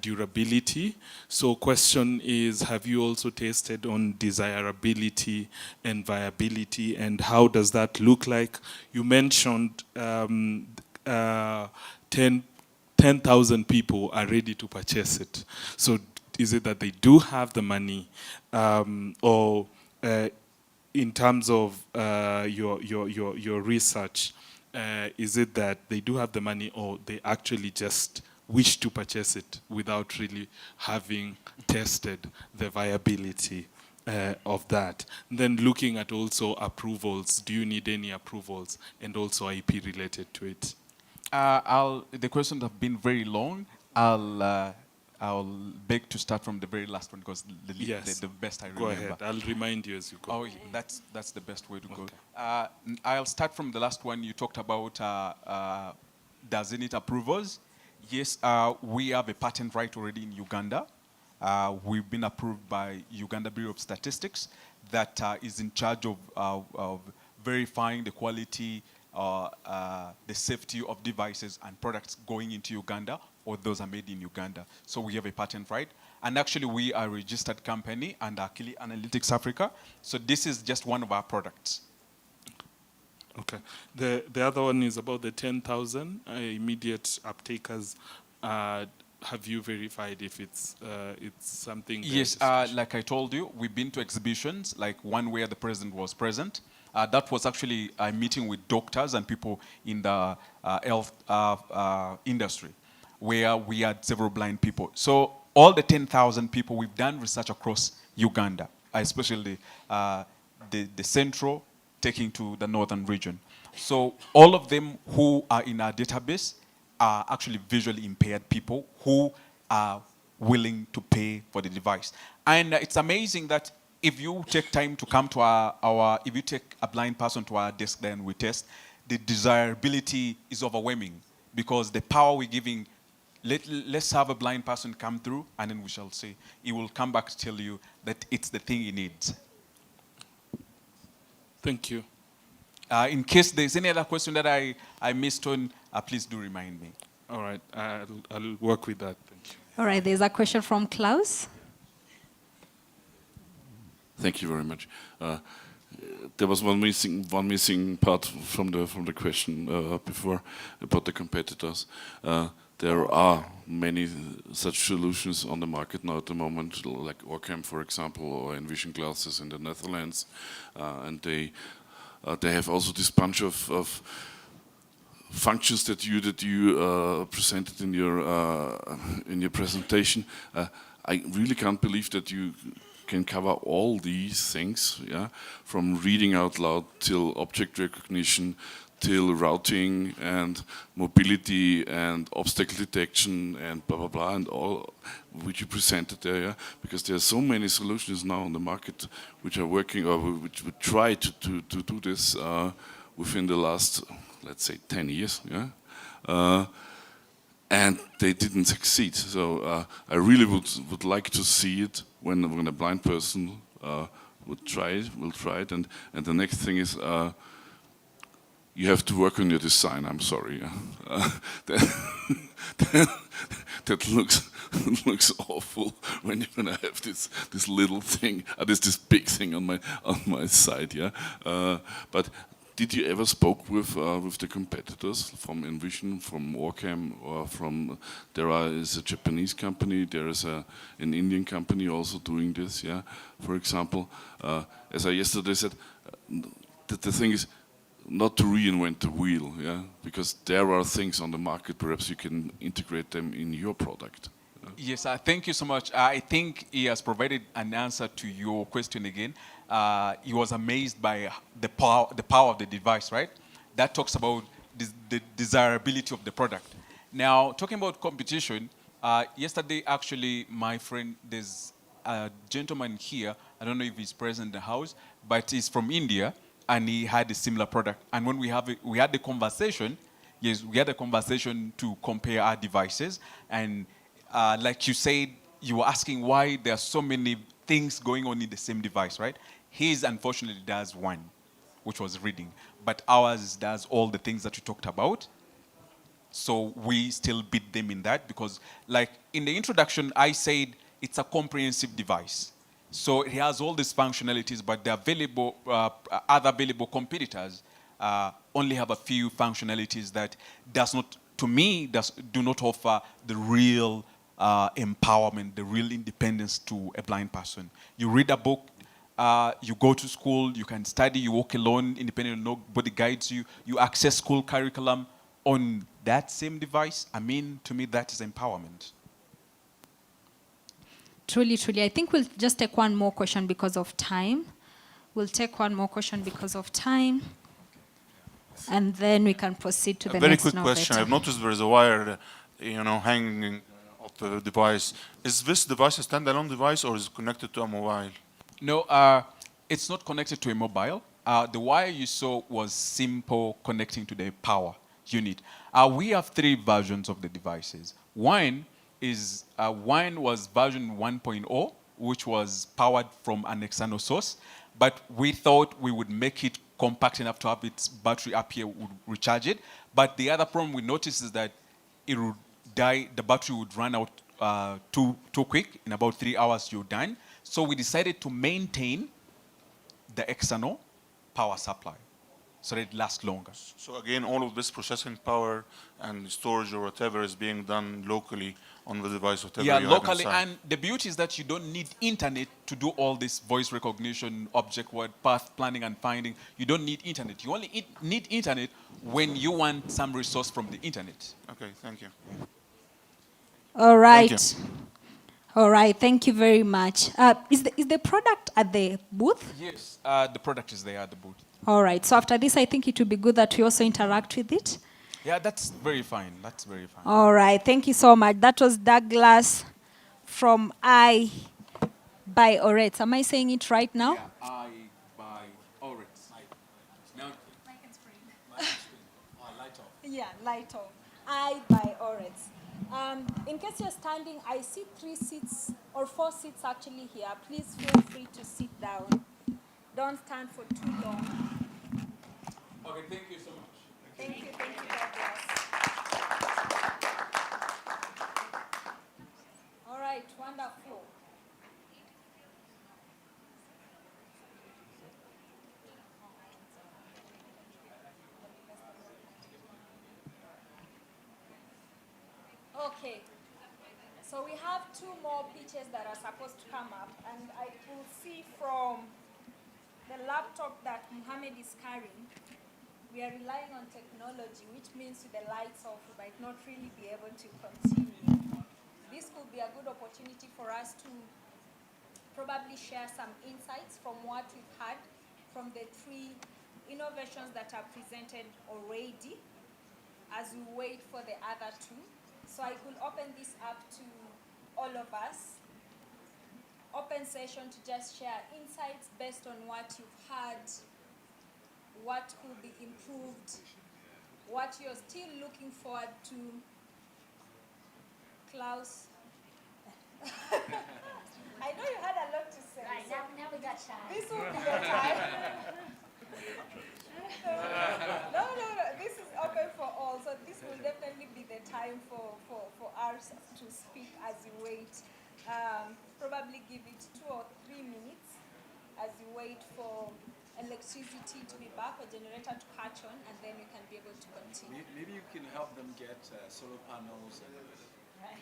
durability. So question is, have you also tested on desirability and viability, and how does that look like? You mentioned 10,000 people are ready to purchase it. So is it that they do have the money, or in terms of your research, is it that they do have the money, or they actually just wish to purchase it without really having tested the viability of that? And then looking at also approvals, do you need any approvals, and also IP related to it? The questions have been very long. I'll beg to start from the very last one, because the best I remember. Go ahead. I'll remind you as you go. Oh, that's the best way to go. I'll start from the last one. You talked about does it need approvals? Yes, we have a patent right already in Uganda. We've been approved by Uganda Bureau of Statistics that is in charge of verifying the quality, the safety of devices and products going into Uganda, or those are made in Uganda. So we have a patent right. And actually we are a registered company under Akili Analytics Africa. So this is just one of our products. Okay. The other one is about the 10,000 immediate uptakers. Have you verified if it's something? Yes, like I told you, we've been to exhibitions, like one where the president was present. That was actually a meeting with doctors and people in the health industry, where we had several blind people. So all the 10,000 people, we've done research across Uganda. especially the central, taking to the northern region. So all of them who are in our database are actually visually impaired people who are willing to pay for the device. And it's amazing that if you take time to come to if you take a blind person to our desk then we test, the desirability is overwhelming because the power we're giving, let's have a blind person come through and then we shall see. He will come back to tell you that it's the thing he needs. Thank you. In case there's any other question that I missed on, please do remind me. All right, I'll work with that. Thank you. All right, there's a question from Klaus. Thank you very much. There was one missing part from the question before about the competitors. There are many such solutions on the market now at the moment, like Orcam, for example, or Envision glasses in the Netherlands, and they have also this bunch of functions that you presented in your presentation. I really can't believe that you can cover all these things, yeah, from reading out loud till object recognition, till routing and mobility and obstacle detection and blah blah blah and all which you presented there, yeah? Because there are so many solutions now on the market which are working or which would try to do this within the last, let's say, 10 years, yeah. And they didn't succeed. So I really would like to see it when a blind person will try it. And the next thing is you have to work on your design. I'm sorry. That looks awful when I have this little thing, this big thing on my side. Yeah, but. Did you ever spoke with the competitors from Envision, from Orcam, or from is a Japanese company, there is an Indian company also doing this, yeah? For example, as I yesterday said, the thing is not to reinvent the wheel, yeah? Because there are things on the market, perhaps you can integrate them in your product. Yes, thank you so much. I think he has provided an answer to your question again. He was amazed by the power of the device, right? That talks about the desirability of the product. Now, talking about competition, yesterday, actually, my friend, there's a gentleman here, I don't know if he's present in the house, but he's from India, and he had a similar product. And when we had the conversation, yes, we had a conversation to compare our devices, and like you said, you were asking why there are so many things going on in the same device, right? His, unfortunately, does one, which was reading. But ours does all the things that you talked about. So we still beat them in that because, like, in the introduction, I said it's a comprehensive device. So it has all these functionalities, but the available, other available competitors only have a few functionalities that do not offer the real empowerment, the real independence to a blind person. You read a book, you go to school, you can study, you walk alone, independent, nobody guides you, you access school curriculum on that same device. I mean, to me, that is empowerment. Truly, truly. I think we'll just take one more question because of time. We'll take one more question because of time. And then we can proceed to the next Very quick question. I've noticed there is a wire, hanging off the device. Is this device a standalone device or is it connected to a mobile? No, it's not connected to a mobile. The wire you saw was simple connecting to the power unit. We have 3 versions of the devices. One was version 1.0, which was powered from an external source, but we thought we would make it compact enough to have its battery up here, would recharge it. But the other problem we noticed is that it would die, the battery would run out too quick. In about 3 hours, you're done. So we decided to maintain the external power supply so that it lasts longer. So again, all of this processing power and storage or whatever is being done locally on the device, whatever you have locally, inside. and the beauty is that you don't need internet to do all this voice recognition, object word, path planning and finding. You don't need internet. You only need internet when you want some resource from the internet. Okay, thank you. All right. All right, thank you very much. Is the product at the booth? Yes, the product is there at the booth. All right, so after this, I think it would be good that we also interact with it. Yeah, that's very fine. That's very fine. All right, thank you so much. That was Douglas from I by Oretz. Am I saying it right now? Yeah, I by Oryx. Now, Yeah, light off. I by Oretz. In case you're standing, I see 3 seats or 4 seats actually here. Please feel free to sit down. Don't stand for too long. Okay, thank you so much. Thank you, Douglas. All right, wonderful. Okay, so we have 2 more pitches that are supposed to come up, and I will see from the laptop that Muhammad is carrying, we are relying on technology, which means with the lights off, we might not really be able to continue. This could be a good opportunity for us to probably share some insights from what we've had from the 3 innovations that are presented already as we wait for the other 2. So I could open this up to all of us. Open session to just share insights based on what you've heard, what could be improved, what you're still looking forward to. Klaus? I know you had a lot to say. Right, so now we got time. This will be your time. No, this is open for all. So this will definitely be the time for us to speak as you wait. Probably give it 2 or 3 minutes as you wait for electricity to be back or generator to catch on, and then you can be able to continue. Maybe you can help them get solar panels. And Right.